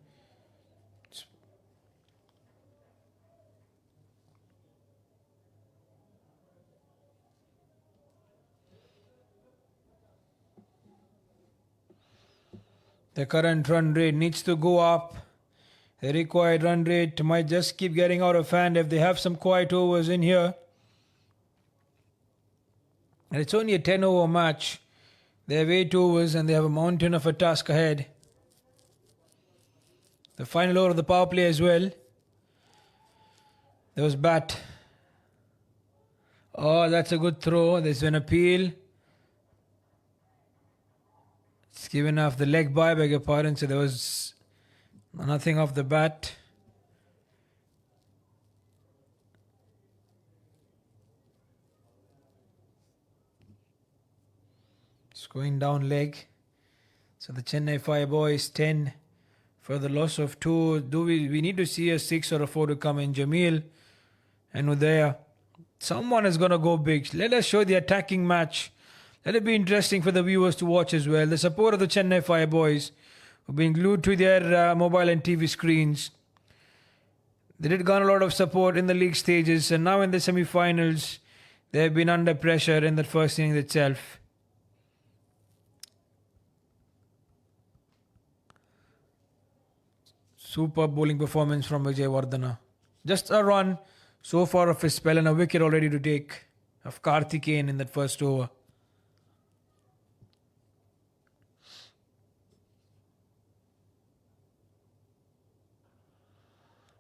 The current run rate needs to go up. The required run rate might just keep getting out of hand if they have some quiet overs in here. And it's only a 10 over match. They have 8 overs and they have a mountain of a task ahead. The final over of the power play as well. There was bat. Oh, that's a good throw. There's an appeal. It's given off the leg by, beg your pardon. So there was nothing off the bat. It's going down leg. So the Chennai 5 boys 10 for the loss of 2. We need to see a 6 or a 4 to come in. Jamil and Udaya. Someone is going to go big. Let us show the attacking match. Let it be interesting for the viewers to watch as well. The support of the Chennai 5 boys have been glued to their mobile and TV screens. They did garner a lot of support in the league stages, and now in the semi-finals, they have been under pressure in the first innings itself. Super bowling performance from Vijay. Just a run so far of his spell and a wicket already to take of Karthikeyan in that first over.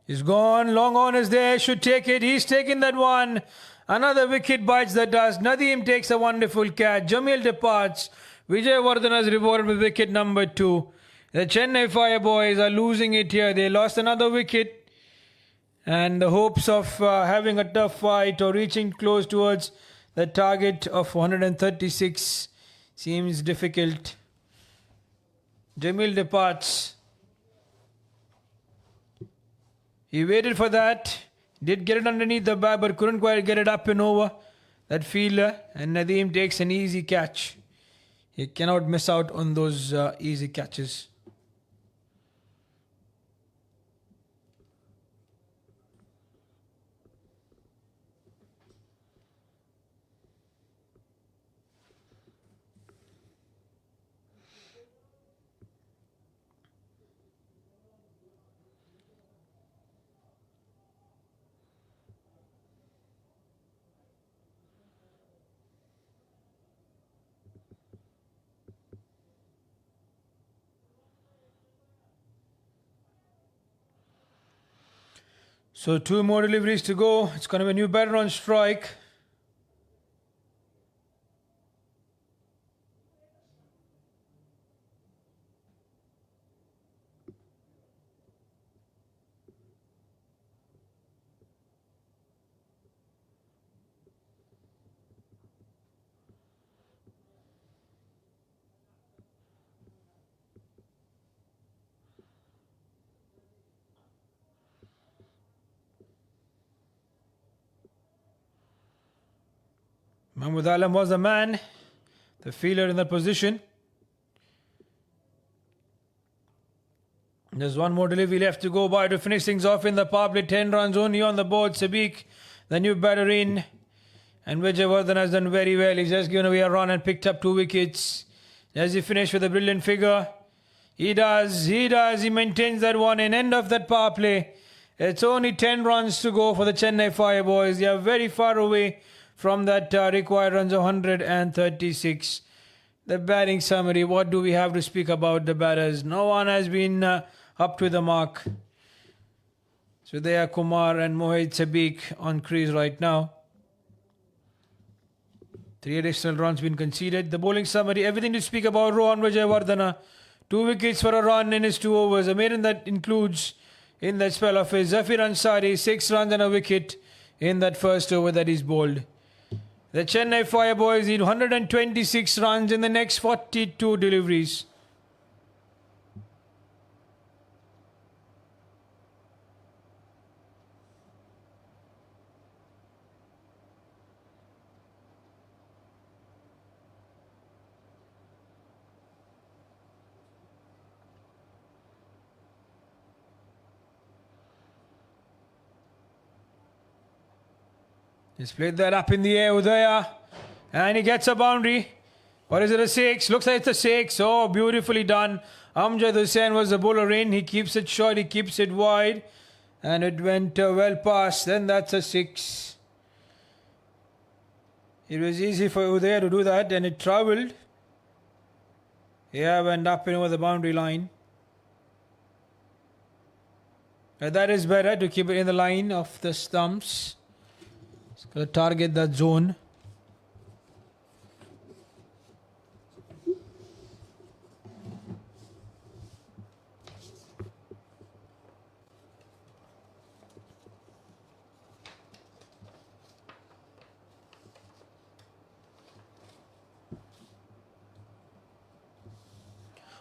He's gone. Long on is there. Should take it. He's taken that one. Another wicket bites the dust. Nadeem takes a wonderful catch. Jamil departs. Vijay is rewarded with wicket number 2. The Chennai 5 boys are losing it here. They lost another wicket. And the hopes of having a tough fight or reaching close towards the target of 136 seems difficult. Jamil departs. He waited for that. Did get it underneath the bat but couldn't quite get it up and over that fielder. And Nadeem takes an easy catch. He cannot miss out on those easy catches. So 2 more deliveries to go. It's going to be a new batter on strike. Mahmood Alam was the man, the fielder in that position. There's one more delivery left to go by to finish things off in the power play. 10 runs only on the board. Sabik, the new batter in. And Vijayvardhan has done very well. He's just given away a run and picked up 2 wickets. Does he finish with a brilliant figure? He does. He maintains that one in end of that power play. It's only 10 runs to go for the Chennai Fire boys. They are very far away from that required runs of 136. The batting summary. What do we have to speak about the batters? No one has been up to the mark. Sudhir Kumar and Mohit Sabik on crease right now. 3 additional runs been conceded. The bowling summary, everything to speak about. Rohan Vijayawardena, 2 wickets for a run in his 2 overs. A maiden that includes in that spell of his Zafir Ansari, 6 runs and a wicket in that first over that he's bowled. The Chennai Fire boys need 126 runs in the next 42 deliveries. He's played that up in the air, Udaya. And he gets a boundary. Or is it a 6? Looks like it's a 6. Oh, beautifully done. Amjad Hussain was the bowler in. He keeps it short, he keeps it wide. And it went well past. Then that's a 6. It was easy for Udaya to do that. And it travelled. Yeah, went up and over the boundary line. But that is better to keep it in the line of the stumps. Got to target that zone.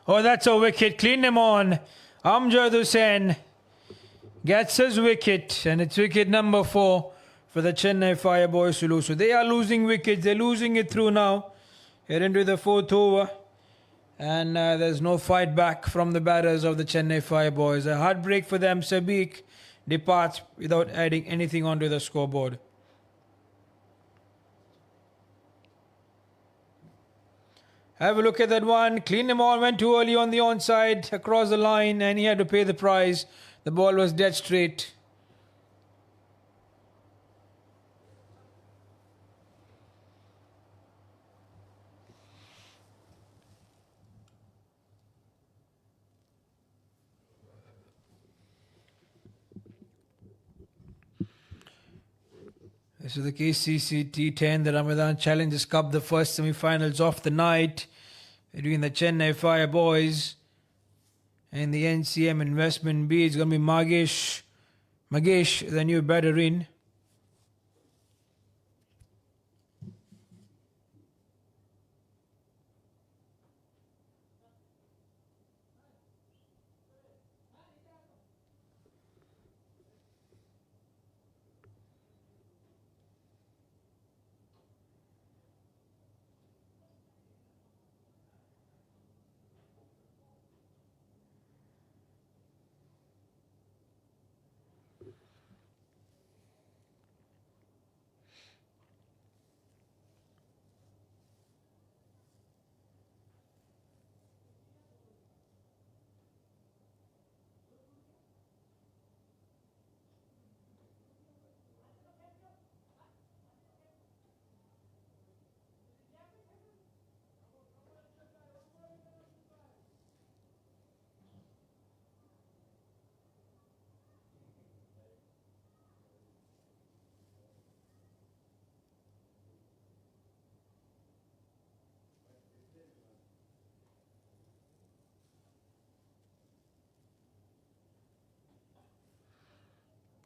Oh, that's a wicket. Clean him on. Amjad Hussain gets his wicket, and it's wicket number 4. For the Chennai Fire boys to lose. So they are losing wickets. They're losing it through now. Head into the 4th over. And there's no fight back from the batters of the Chennai Fire boys. A heartbreak for them. Sabik departs without adding anything onto the scoreboard. Have a look at that one. Clean them all. Went too early on the onside. Across the line. And he had to pay the price. The ball was dead straight. This is the KCC T10, the Ramadan Challengers Cup, the first semi-finals of the night between the Chennai Fire boys and the NCM Investment B. It's going to be Magesh, the new batter in.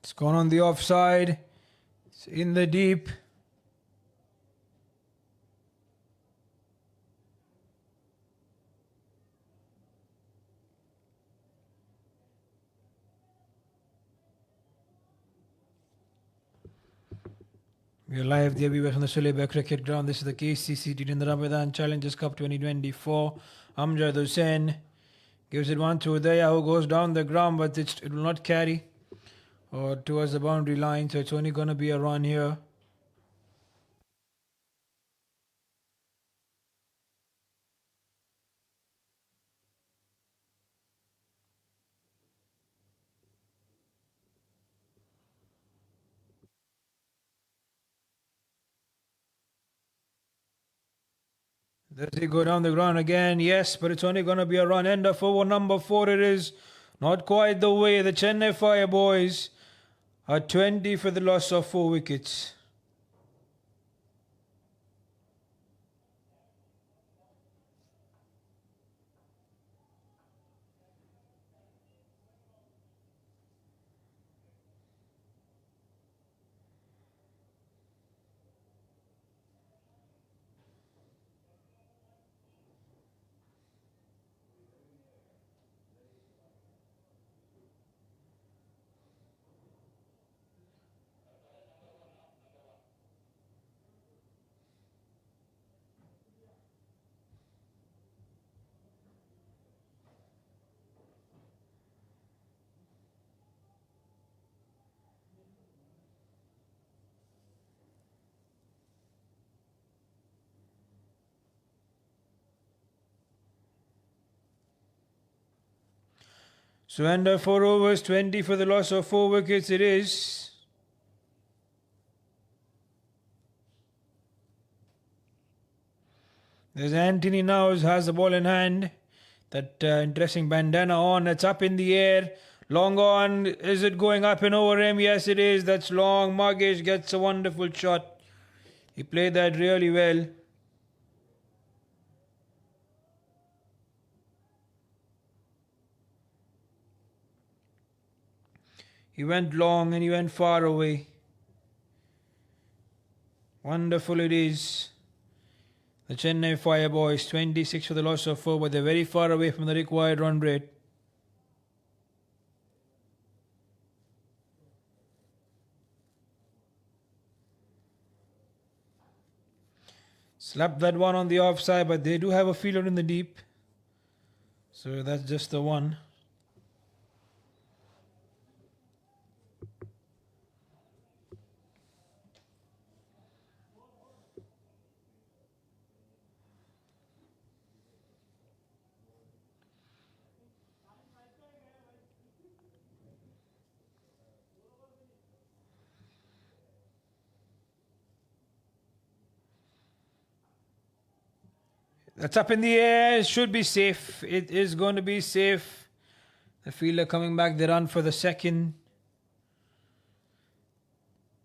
It's gone on the offside. It's in the deep. We are live there. We were on the Suleba Cricket Ground. This is the KCC T10 in the Ramadan Challengers Cup 2024. Amjad Hussain Gives it one to Udaya, who goes down the ground, but it will not carry or towards the boundary line, so it's only going to be a run here. Does he go down the ground again? Yes, but it's only going to be a run. End of over number 4 it is. Not quite the way. The Chennai Fire Boys are 20 for the loss of 4 wickets. So under 4 overs, 20 for the loss of 4 wickets it is. There's Anthony now who has the ball in hand. That interesting bandana on. It's up in the air. Long on. Is it going up and over him? Yes, it is. That's long. Magesh gets a wonderful shot. He played that really well. He went long and he went far away. Wonderful it is. The Chennai Fire Boys, 26 for the loss of 4, but they're very far away from the required run rate. Slapped that one on the offside, but they do have a fielder in the deep. So that's just the one. That's up in the air. It should be safe. It is going to be safe. The fielder coming back. They run for the second.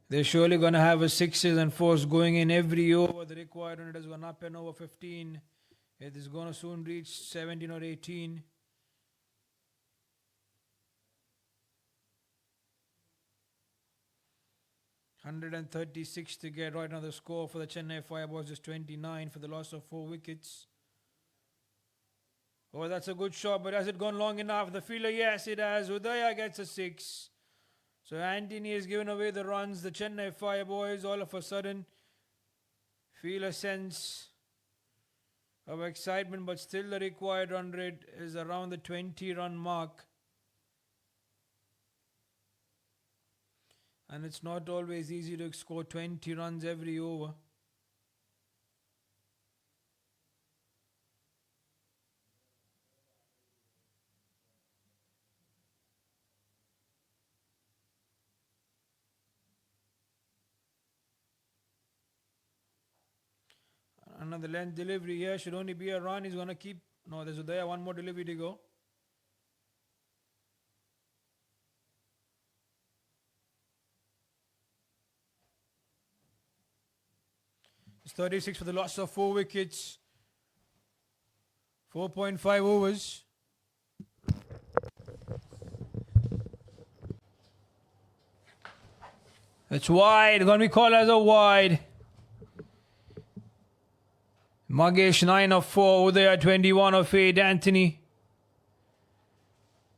They're surely going to have a 6s and 4s going in every over. The required run has gone up and over 15. It is going to soon reach 17 or 18. $136 to get. Right now the score for the Chennai Fire Boys is 29 for the loss of 4 wickets. Oh, that's a good shot, but has it gone long enough? The fielder, yes, it has. Udaya gets a 6. So Anthony has given away the runs. The Chennai Fire Boys all of a sudden feel a sense of excitement, but still the required run rate is around the 20 run mark. And it's not always easy to score 20 runs every over. Another length delivery here. Should only be a run. He's going to keep... No, there's Udaya. One more delivery to go. It's 36 for the loss of 4 wickets. 4.5 overs. It's wide. Going to be called as a wide. Magesh 9 of 4. Udaya 21 of 8. Anthony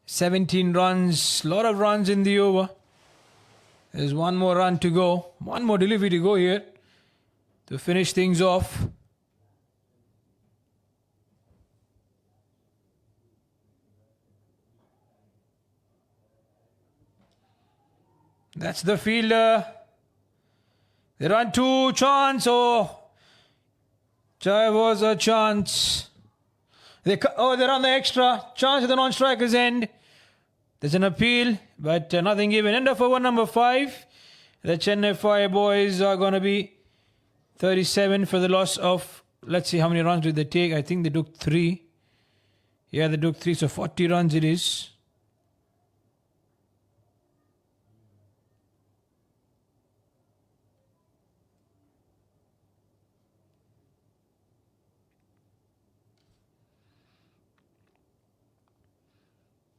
17 runs. A lot of runs in the over. There's one more run to go. One more delivery to go here to finish things off. That's the fielder. They run two, chance. Oh, Jai was a chance. They're on the extra. Chance at the non-striker's end. There's an appeal, but nothing given. End of over number 5. The Chennai Fire boys are going to be 37 for the loss of... Let's see how many runs did they take. I think they took 3. Yeah, they took 3, so 40 runs it is.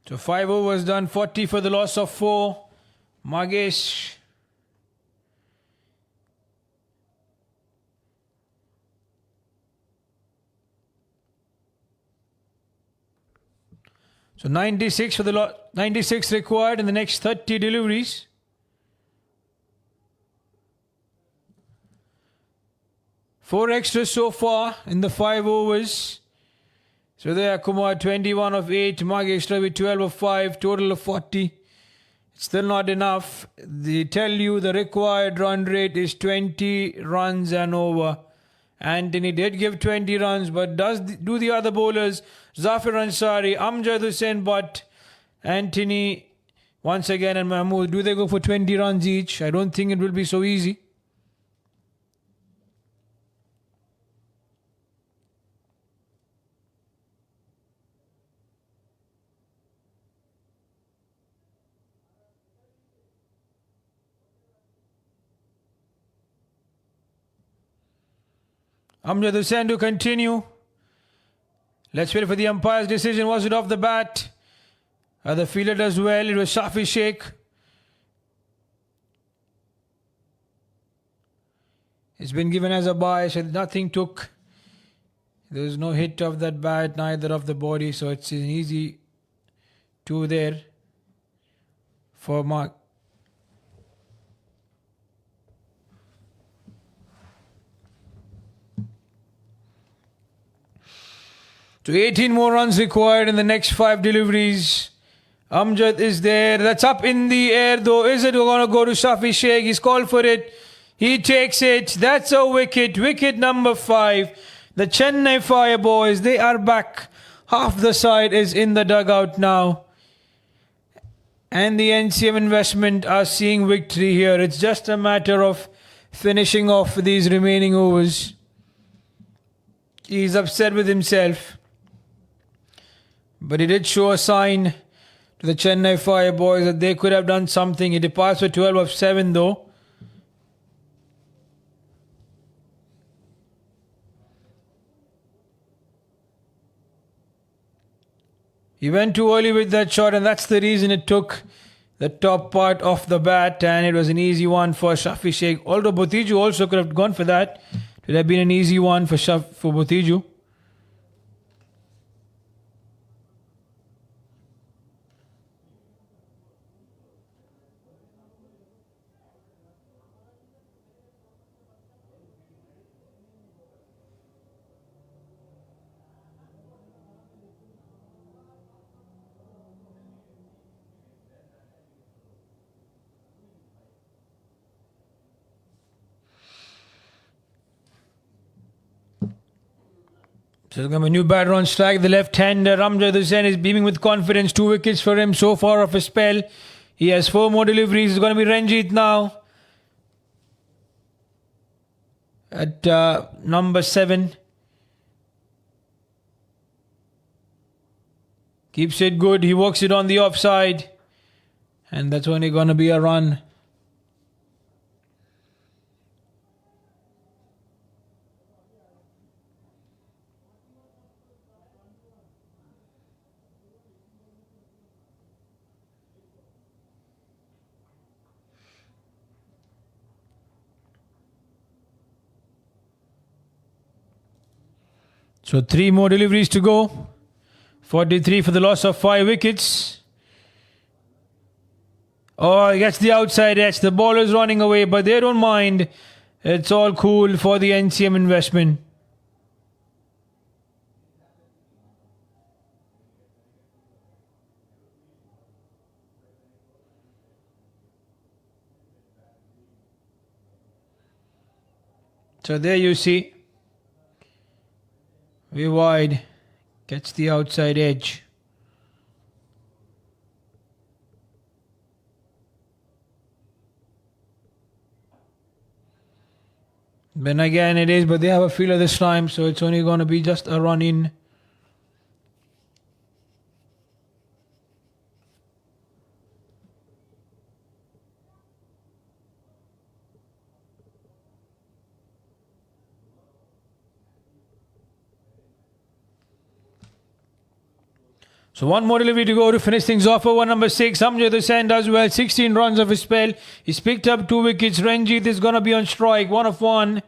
So 5 overs done, 40 for the loss of 4. Magesh. So 96 for the 96 required in the next 30 deliveries. Four extras so far in the 5 overs. So there, Kumar 21 of 8, Magesh Ravi 12 of 5, total of 40. It's still not enough. They tell you the required run rate is 20 runs and over. Anthony did give 20 runs, but do the other bowlers, Zafir Ansari, Amjad Hussain Butt, Anthony once again and Mahmood, do they go for 20 runs each? I don't think it will be so easy. Amjad Hussain to continue. Let's wait for the umpire's decision. Was it off the bat? The fielder does well. It was Shafi Sheikh. It's been given as a bye, so nothing took. There was no hit of that bat, neither of the body, so it's an easy 2 there for Mark. So 18 more runs required in the next 5 deliveries. Amjad is there. That's up in the air though. Is it going to go to Shafi Sheikh? He's called for it. He takes it. That's a wicket. Wicket number 5. The Chennai Fire boys, they are back. Half the side is in the dugout now. And the NCM Investment are seeing victory here. It's just a matter of finishing off these remaining overs. He's upset with himself. But he did show a sign to the Chennai Fire boys that they could have done something. He departs for 12 of 7 though. He went too early with that shot, and that's the reason it took the top part of the bat, and it was an easy one for Shafi Sheikh. Although Botiju also could have gone for that. It would have been an easy one for Botiju. So a new batter on strike. The left-hander Amjad Hussain is beaming with confidence. 2 wickets for him so far of a spell. He has 4 more deliveries. It's going to be Ranjit now. At number 7. Keeps it good. He works it on the offside. And that's only going to be a run. So 3 more deliveries to go. 43 for the loss of 5 wickets. Oh, he gets the outside edge. The ball is running away, but they don't mind. It's all cool for the NCM Investment. So there you see, we wide, gets the outside edge. Then again it is, but they have a fielder this time, so it's only going to be just a run in. So one more delivery to go to finish things off over number 6. Amjad Hussain does well. 16 runs of his spell. He's picked up 2 wickets. Ranjit is going to be on strike. 1 of 1.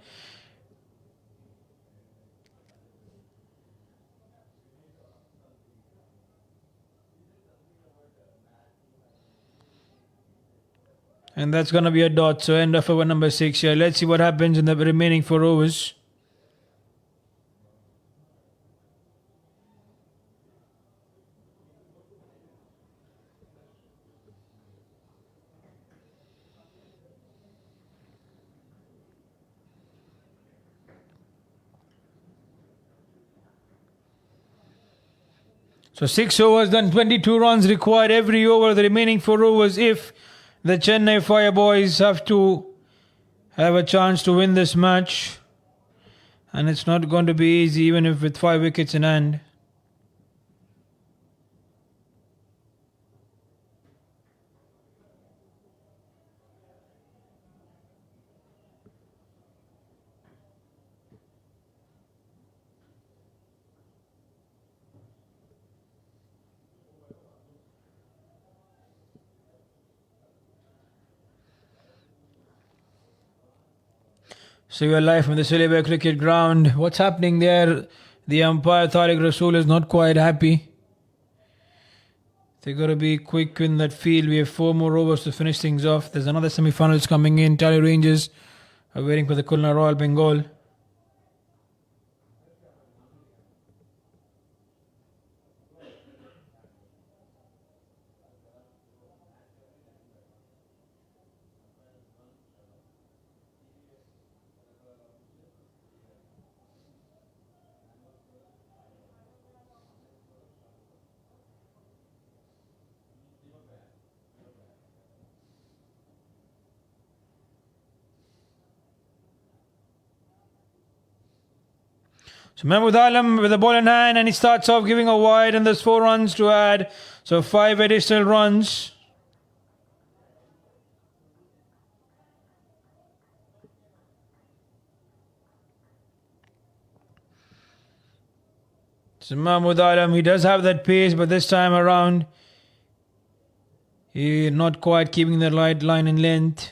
And that's going to be a dot. So end of over number 6 here. Let's see what happens in the remaining 4 overs. So 6 overs done, 22 runs required every over. The remaining 4 overs, if the Chennai Fireboys have to have a chance to win this match. And it's not going to be easy, even if with 5 wickets in hand. So we are live from the Silibay cricket ground. What's happening there? The umpire Tariq Rasool is not quite happy. They've got to be quick in that field. We have 4 more overs to finish things off. There's another semi-finals coming in. Tally Rangers are waiting for the Kulna Royal Bengal. So Mahmood Alam with the ball in hand, and he starts off giving a wide, and there's 4 runs to add. So 5 additional runs. So Mahmood Alam, he does have that pace, but this time around, he's not quite keeping the right line in length.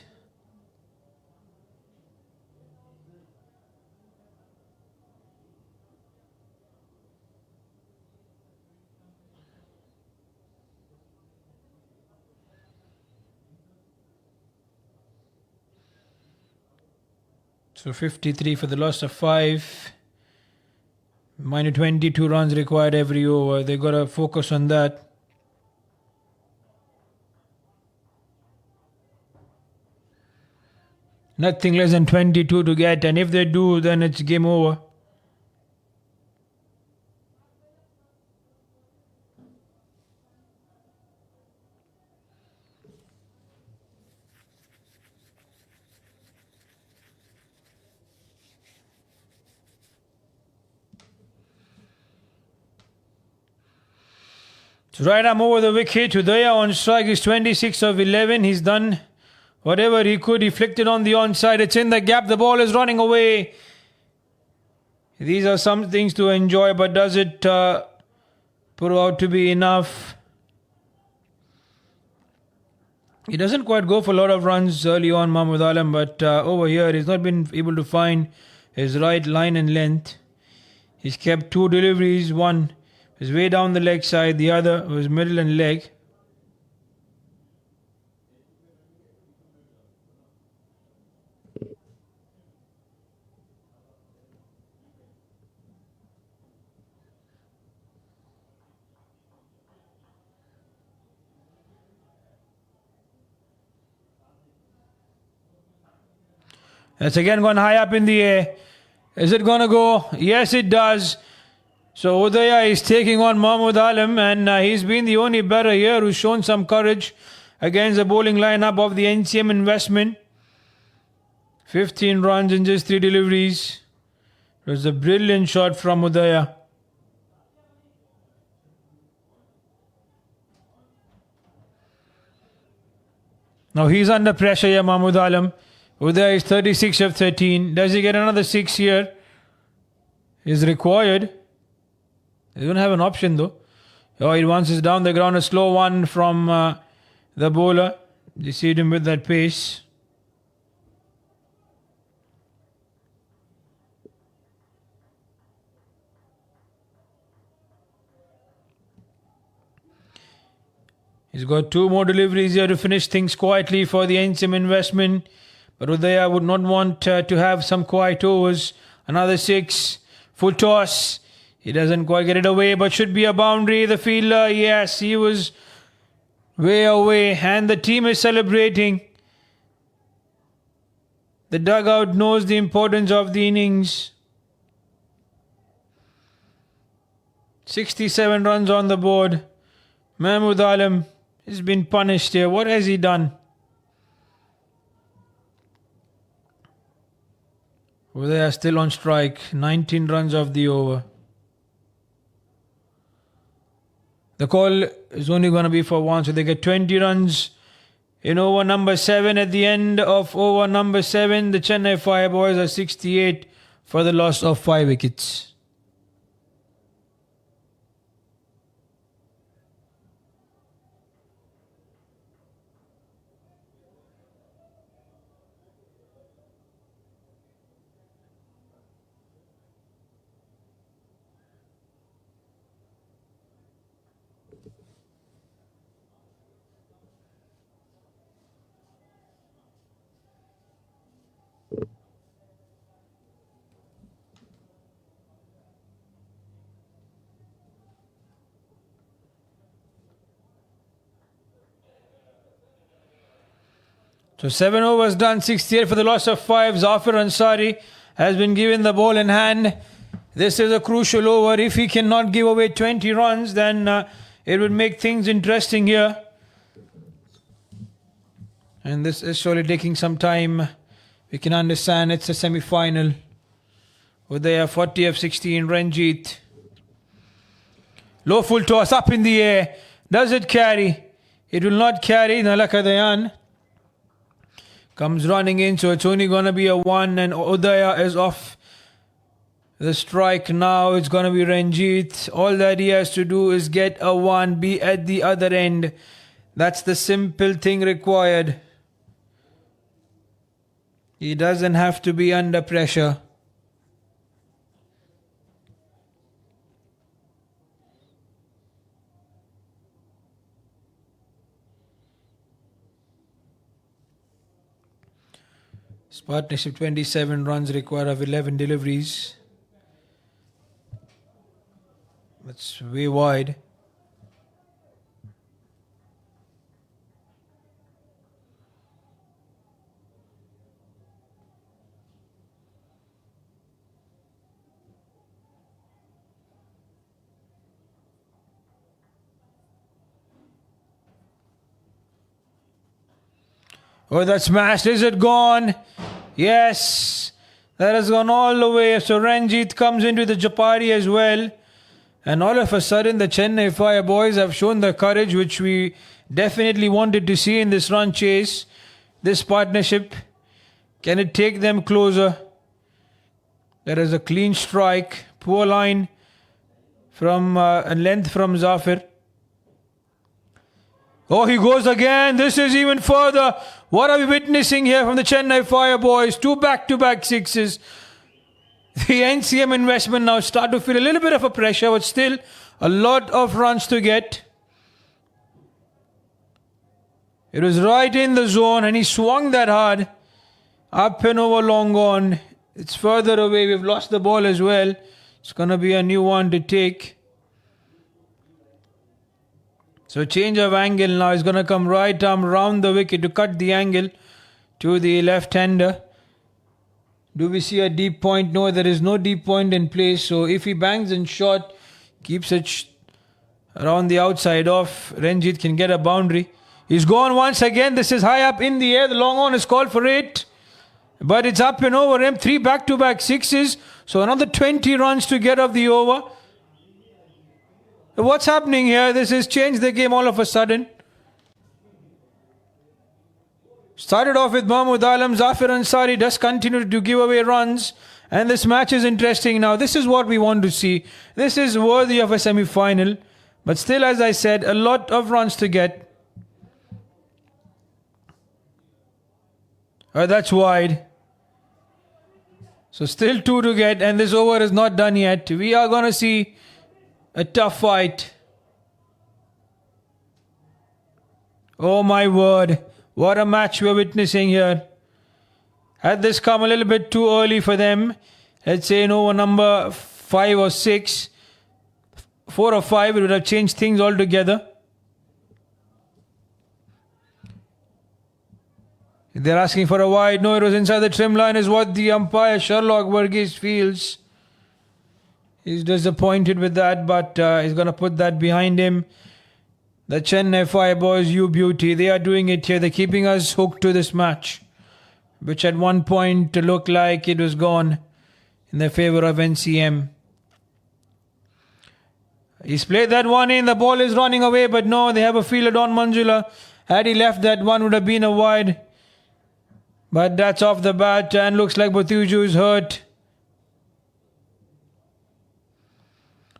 So 53 for the loss of 5. Minus 22 runs required every over. They got to focus on that. Nothing less than 22 to get, and if they do, then it's game over. So right arm over the wicket. Hudaya on strike is 26 of 11. He's done whatever he could. He flicked it on the onside. It's in the gap. The ball is running away. These are some things to enjoy, but does it prove out to be enough? He doesn't quite go for a lot of runs early on, Mahmood Alam, but over here he's not been able to find his right line and length. He's kept 2 deliveries. One was way down the leg side, the other was middle and leg. That's again gone high up in the air. Is it going to go? Yes, it does. So Udaya is taking on Mahmood Alam, and he's been the only batter here who's shown some courage against the bowling lineup of the NCM Investment. 15 runs in just 3 deliveries. It was a brilliant shot from Udaya. Now he's under pressure here, Mahmood Alam. Udaya is 36 of 13. Does he get another 6 here? Is required. They don't have an option though. Oh, he wants us down the ground. A slow one from the bowler. Deceived him with that pace. He's got 2 more deliveries here to finish things quietly for the NCM Investment. But Udaya would not want to have some quiet overs. Another 6. Full toss. He doesn't quite get it away, but should be a boundary. The fielder, yes, he was way away. And the team is celebrating. The dugout knows the importance of the innings. 67 runs on the board. Mahmood Alam has been punished here. What has he done? Well, they are still on strike. 19 runs off the over. The call is only going to be for 1, so they get 20 runs in over number 7. At the end of over number 7, the Chennai Fireboys are 68 for the loss of 5 wickets. So 7 overs done, 68 for the loss of 5. Zafir Ansari has been given the ball in hand. This is a crucial over. If he cannot give away 20 runs, then it would make things interesting here. And this is surely taking some time. We can understand it's a semi-final. With their 40 of 16, Ranjit. Low full toss up in the air. Does it carry? It will not carry. Nalakadayan comes running in, so it's only going to be a 1, and Udaya is off the strike now. It's going to be Ranjit. All that he has to do is get a 1, be at the other end. That's the simple thing required. He doesn't have to be under pressure. This partnership, 27 runs required of 11 deliveries. That's way wide. Oh, that's smashed. Is it gone? Yes. That has gone all the way. So Ranjit comes into the Japari as well. And all of a sudden, the Chennai Fire boys have shown the courage which we definitely wanted to see in this run chase. This partnership, can it take them closer? There is a clean strike. Poor line from a length from Zafir. Oh, he goes again. This is even further. What are we witnessing here from the Chennai Fire boys? 2 back-to-back sixes. The NCM Investment now start to feel a little bit of a pressure, but still a lot of runs to get. It was right in the zone, and he swung that hard. Up and over, long on. It's further away. We've lost the ball as well. It's going to be a new one to take. So change of angle now. He's going to come right arm round the wicket to cut the angle to the left-hander. Do we see a deep point? No, there is no deep point in place. So if he bangs in short, keeps it around the outside off, Ranjit can get a boundary. He's gone once again. This is high up in the air. The long on is called for 8. But it's up and over him. 3 back-to-back sixes. So another 20 runs to get off the over. What's happening here? This has changed the game all of a sudden. Started off with Mahmood Alam. Zafir Ansari does continue to give away runs. And this match is interesting now. This is what we want to see. This is worthy of a semi-final. But still, as I said, a lot of runs to get. That's wide. So still 2 to get. And this over is not done yet. We are going to see a tough fight. Oh my word. What a match we're witnessing here. Had this come a little bit too early for them, let's say in over number 5 or 6, 4 or 5, it would have changed things altogether. They're asking for a wide. No, it was inside the trim line is what the umpire Sherlock Burgess feels. He's disappointed with that, but he's going to put that behind him. The Chennai Fireboys, you beauty. They are doing it here. They're keeping us hooked to this match, which at one point looked like it was gone in the favour of NCM. He's played that one in. The ball is running away, but no, they have a fielder, Don Manjula. Had he left, that one would have been a wide. But that's off the bat, and looks like Batuju is hurt.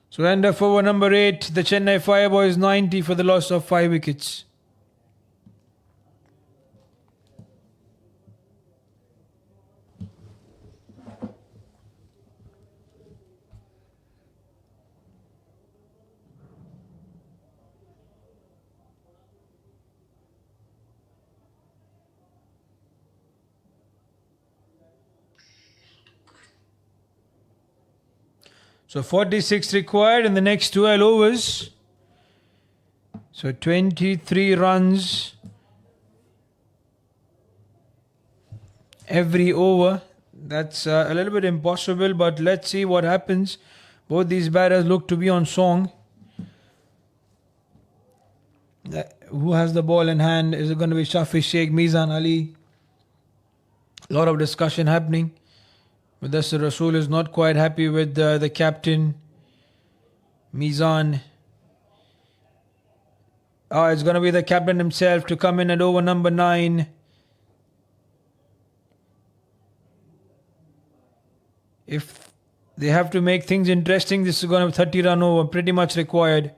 So end of over number 8, the Chennai Fireboys 90 for the loss of 5 wickets. So 46 required in the next 12 overs. So 23 runs every over. That's a little bit impossible, but let's see what happens. Both these batters look to be on song. Who has the ball in hand? Is it going to be Shafi Sheikh, Mizan Ali? A lot of discussion happening. Mudassir Rasool is not quite happy with the captain, Mizan. It's going to be the captain himself to come in at over number 9. If they have to make things interesting, this is going to be 30 run over, pretty much required.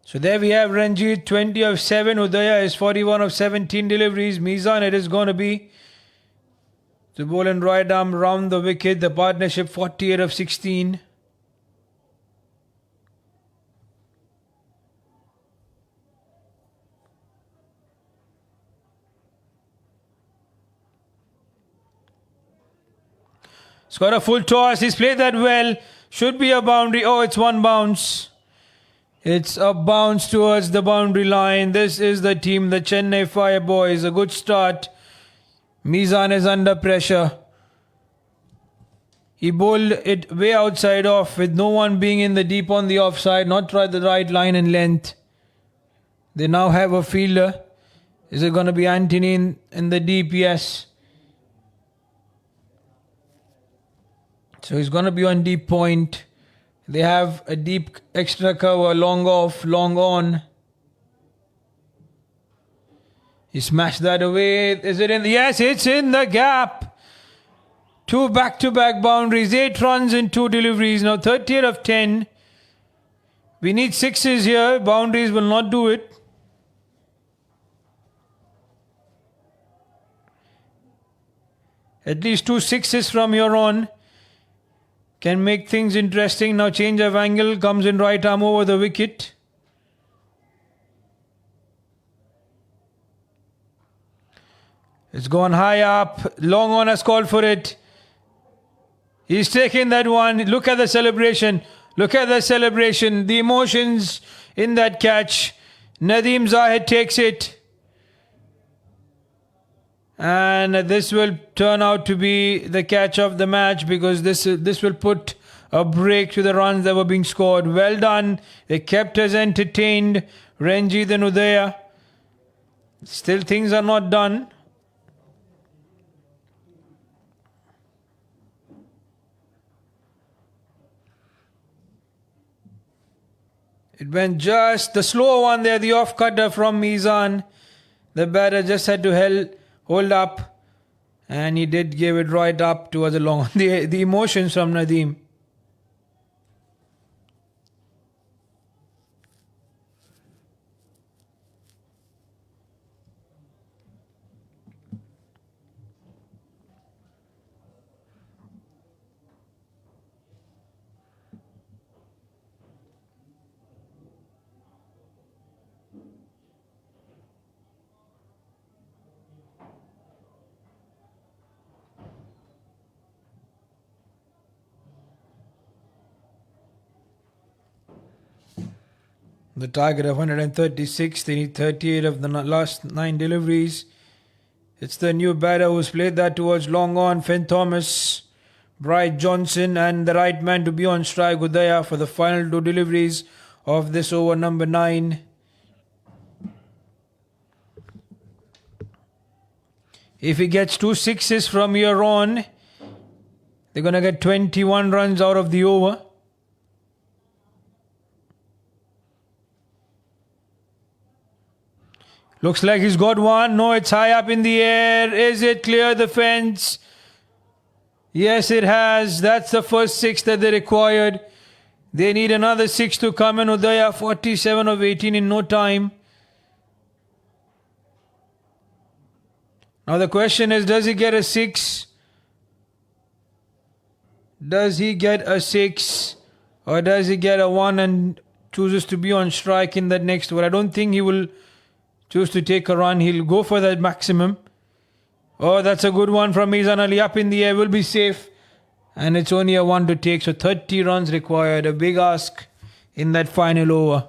So there we have Ranjit, 20 of 7. Udaya is 41 of 17 deliveries. Mizan, it is going to be the ball and right arm round the wicket. The partnership 48 of 16. He's got a full toss. He's played that well. Should be a boundary. Oh, it's one bounce. It's a bounce towards the boundary line. This is the team, the Chennai Fireboys. A good start. Mizan is under pressure. He bowled it way outside off with no one being in the deep on the offside. Not try the right line and length. They now have a fielder. Is it going to be Anthony in the deep? Yes. So he's going to be on deep point. They have a deep extra cover, long off, long on. He smashed that away. Is it in? Yes, it's in the gap. 2 back-to-back boundaries, 8 runs in 2 deliveries. Now 38 of 10. We need 6s here. Boundaries will not do it. At least 2 6s from here on can make things interesting. Now change of angle, comes in right arm over the wicket. It's gone high up. Long on has called for it. He's taking that one. Look at the celebration. Look at the celebration. The emotions in that catch. Nadeem Zahid takes it. And this will turn out to be the catch of the match, because this will put a break to the runs that were being scored. Well done. They kept us entertained. Ranjit and Udaya. Still things are not done. It went just the slow one there, the off cutter from Mizan. The batter just had to hold up, and he did give it right up towards the long. The emotions from Nadeem. The target of 136, they need 38 of the last 9 deliveries. It's the new batter who's played that towards long on. Finn Thomas, Bright Johnson, and the right man to be on strike, Udaya, for the final 2 deliveries of this over number 9. If he gets 2 sixes from here on, they're going to get 21 runs out of the over. Looks like he's got one. No, it's high up in the air. Is it clear the fence? Yes, it has. That's the first 6 that they required. They need another 6 to come in. Udaya 47 of 18 in no time. Now the question is, does he get a 6? Does he get a 6? Or does he get a 1 and chooses to be on strike in that next over? I don't think he will choose to take a run. He'll go for that maximum. Oh, that's a good one from Mizan Ali. Up in the air, will be safe. And it's only a 1 to take. So 30 runs required. A big ask in that final over.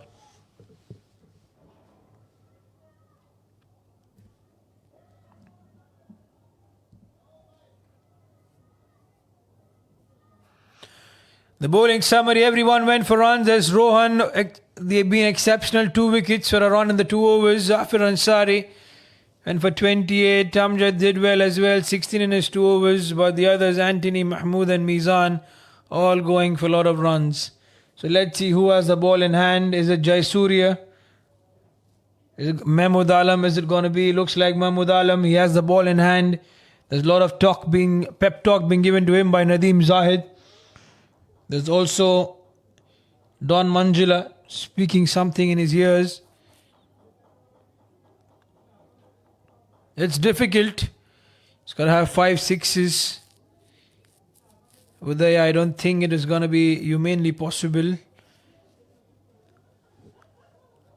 The bowling summary, everyone went for runs. There's Rohan, they've been exceptional. 2 wickets for a run in the 2 overs. Zafir Ansari went for 28. Amjad did well as well, 16 in his 2 overs. But the others, Anthony, Mahmood and Mizan, all going for a lot of runs. So let's see who has the ball in hand. Is it Jayasuriya? Is it Mahmood Alam? Is it going to be? Looks like Mahmood Alam. He has the ball in hand. There's a lot of pep talk being given to him by Nadeem Zahid. There's also Don Manjula speaking something in his ears. It's difficult. It's got to have 5 sixes. Udaya, I don't think it is going to be humanly possible.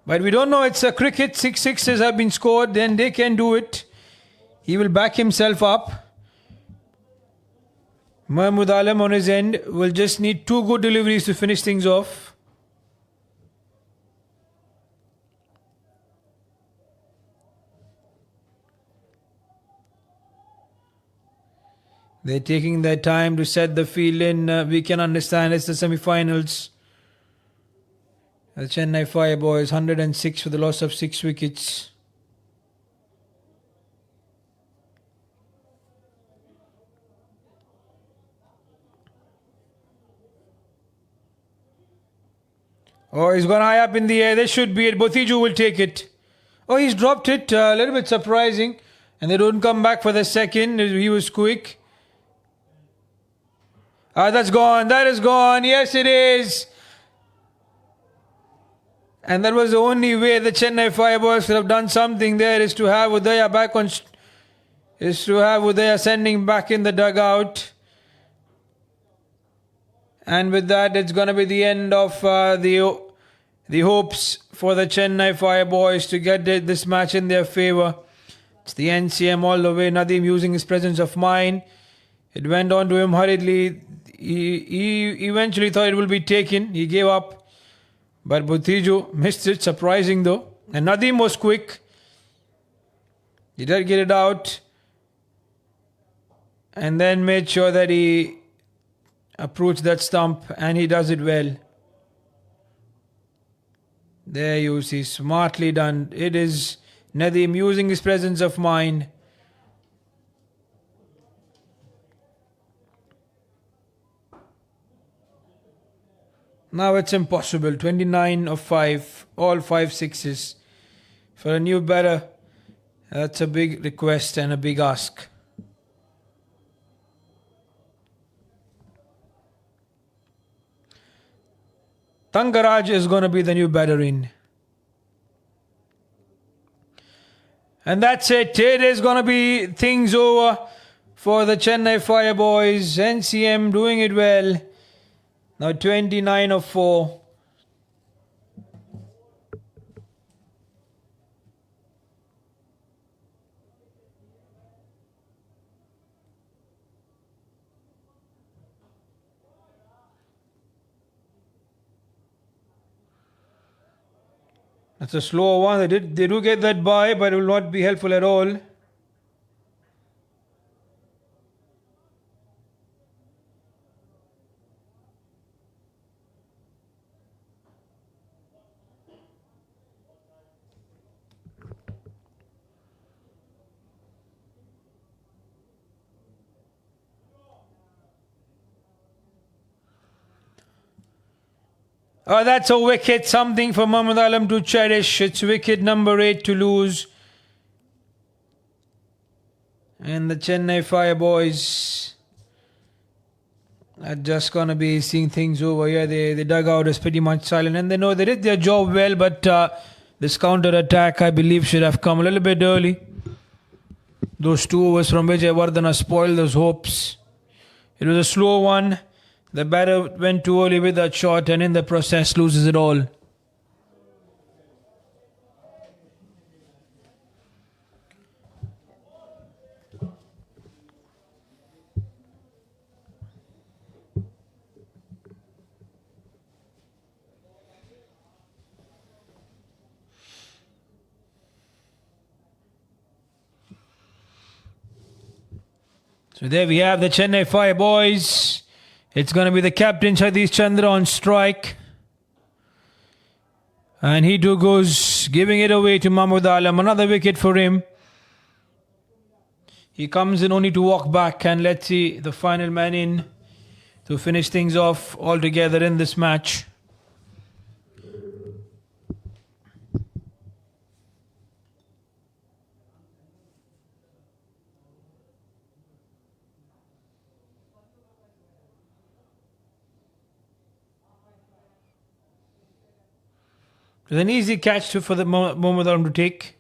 But we don't know. It's a cricket. 6 sixes have been scored. Then they can do it. He will back himself up. Mahmood Alam on his end will just need 2 good deliveries to finish things off. They're taking their time to set the field in. We can understand it's the semi-finals. The Chennai Fireboys 106 for the loss of 6 wickets. Oh, he's gone high up in the air. This should be it. Botiju will take it. Oh, he's dropped it. A little bit surprising. And they don't come back for the second. He was quick. That's gone. That is gone. Yes, it is. And that was the only way the Chennai Fireboys could have done something there, is to have Udaya back on. Is to have Udaya sending back in the dugout. And with that, it's going to be the end of the hopes for the Chennai Fireboys to get this match in their favour. It's the NCM all the way. Nadeem using his presence of mind. It went on to him hurriedly. He eventually thought it will be taken. He gave up. But Butiju missed it. Surprising though. And Nadeem was quick. He did get it out. And then made sure that he approached that stump. And he does it well. There you see. Smartly done. It is Nadeem using his presence of mind. Now it's impossible. 29 of 5. All 5 sixes. For a new batter, that's a big request and a big ask. Tangaraj is going to be the new batter in. And that's it. It is going to be things over for the Chennai Fireboys. NCM doing it well. Now 29 of 4. That's a slow one. They do get that by, but it will not be helpful at all. Oh, that's a wicket. Something for Mohammad Alam to cherish. It's wicket number 8 to lose. And the Chennai Fireboys are just going to be seeing things over here. The dugout is pretty much silent. And they know they did their job well. But this counter-attack, I believe, should have come a little bit early. Those 2 overs from Vijay Vardhana spoiled those hopes. It was a slow one. The batter went too early with that shot and in the process loses it all. So there we have the Chennai Fireboys. It's going to be the captain Satish Chandra on strike. And he too goes giving it away to Mahmood Alam. Another wicket for him. He comes in only to walk back. And let's see the final man in to finish things off altogether in this match. It's an easy catch for the Mohammad Alam to take.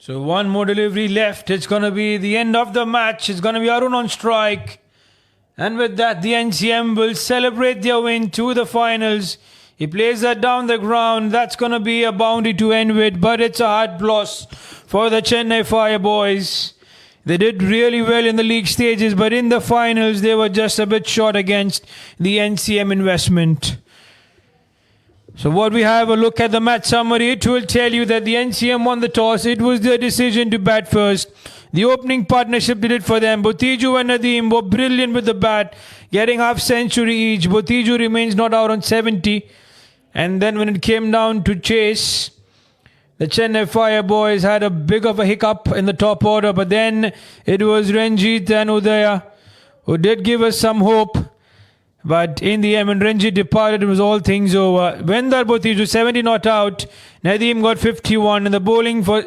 So one more delivery left. It's going to be the end of the match. It's going to be Arun on strike. And with that, the NCM will celebrate their win to the finals. He plays that down the ground. That's going to be a boundary to end with. But it's a hard loss for the Chennai Fireboys. They did really well in the league stages. But in the finals, they were just a bit short against the NCM investment. So what we have a look at the match summary. It will tell you that the NCM won the toss. It was their decision to bat first. The opening partnership did it for them. Butiju and Nadeem were brilliant with the bat, getting half century each. Butiju remains not out on 70. And then when it came down to chase, the Chennai Fireboys had a big of a hiccup in the top order. But then it was Ranjit and Udaya who did give us some hope. But in the end, when Ranjit departed, it was all things over. Vendar Botiju 70 not out. Nadeem got 51. In the bowling for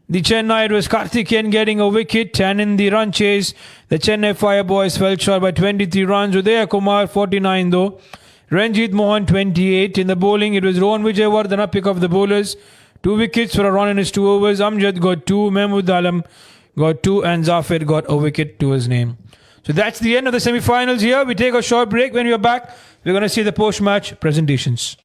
the Chennai, it was Karthikeyan getting a wicket. And in the run chase, the Chennai Fireboys fell short by 23 runs. Udaya Kumar 49 though. Ranjit Mohan 28. In the bowling, it was Rohan Vijayawardena pick of the bowlers. 2 wickets for a run in his 2 overs. Amjad got 2. Mahmood Alam got 2. And Zafir got a wicket to his name. So that's the end of the semi-finals here. We take a short break. When we are back, we're going to see the post-match presentations.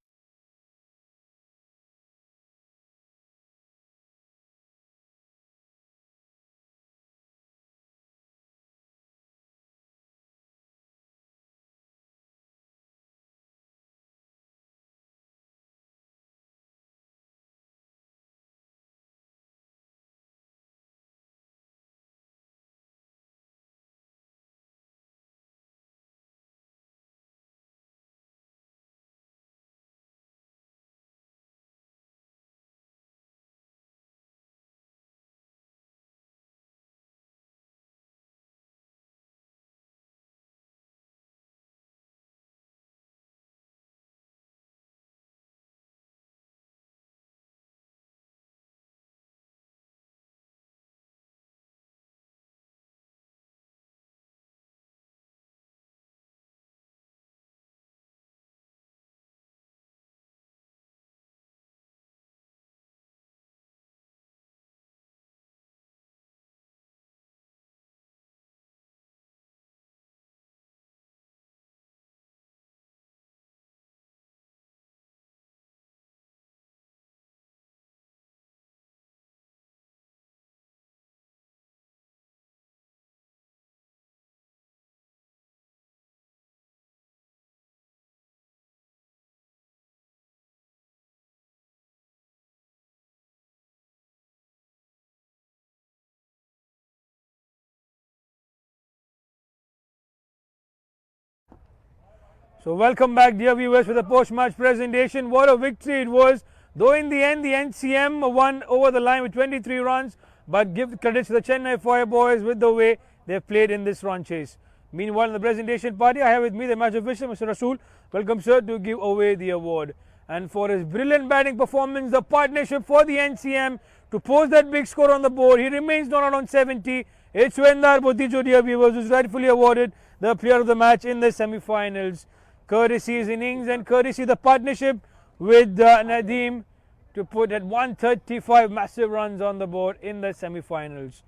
So welcome back, dear viewers, for the post-match presentation. What a victory it was. Though in the end, the NCM won over the line with 23 runs. But give credit to the Chennai Fireboys with the way they've played in this run chase. Meanwhile, in the presentation party, I have with me the match official, Mr. Rasool. Welcome, sir, to give away the award. And for his brilliant batting performance, the partnership for the NCM to post that big score on the board. He remains not out on 70. It's Vendar Botiju, dear viewers, who's rightfully awarded the player of the match in the semi-finals. Courtesy his innings and courtesy the partnership with Nadeem to put at 135 massive runs on the board in the semi-finals.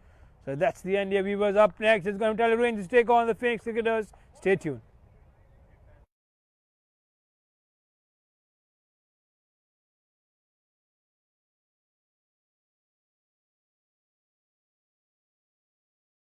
So that's the end, dear viewers. Up next, it's going to tell Rangers take on the Phoenix Cricketers. Stay tuned.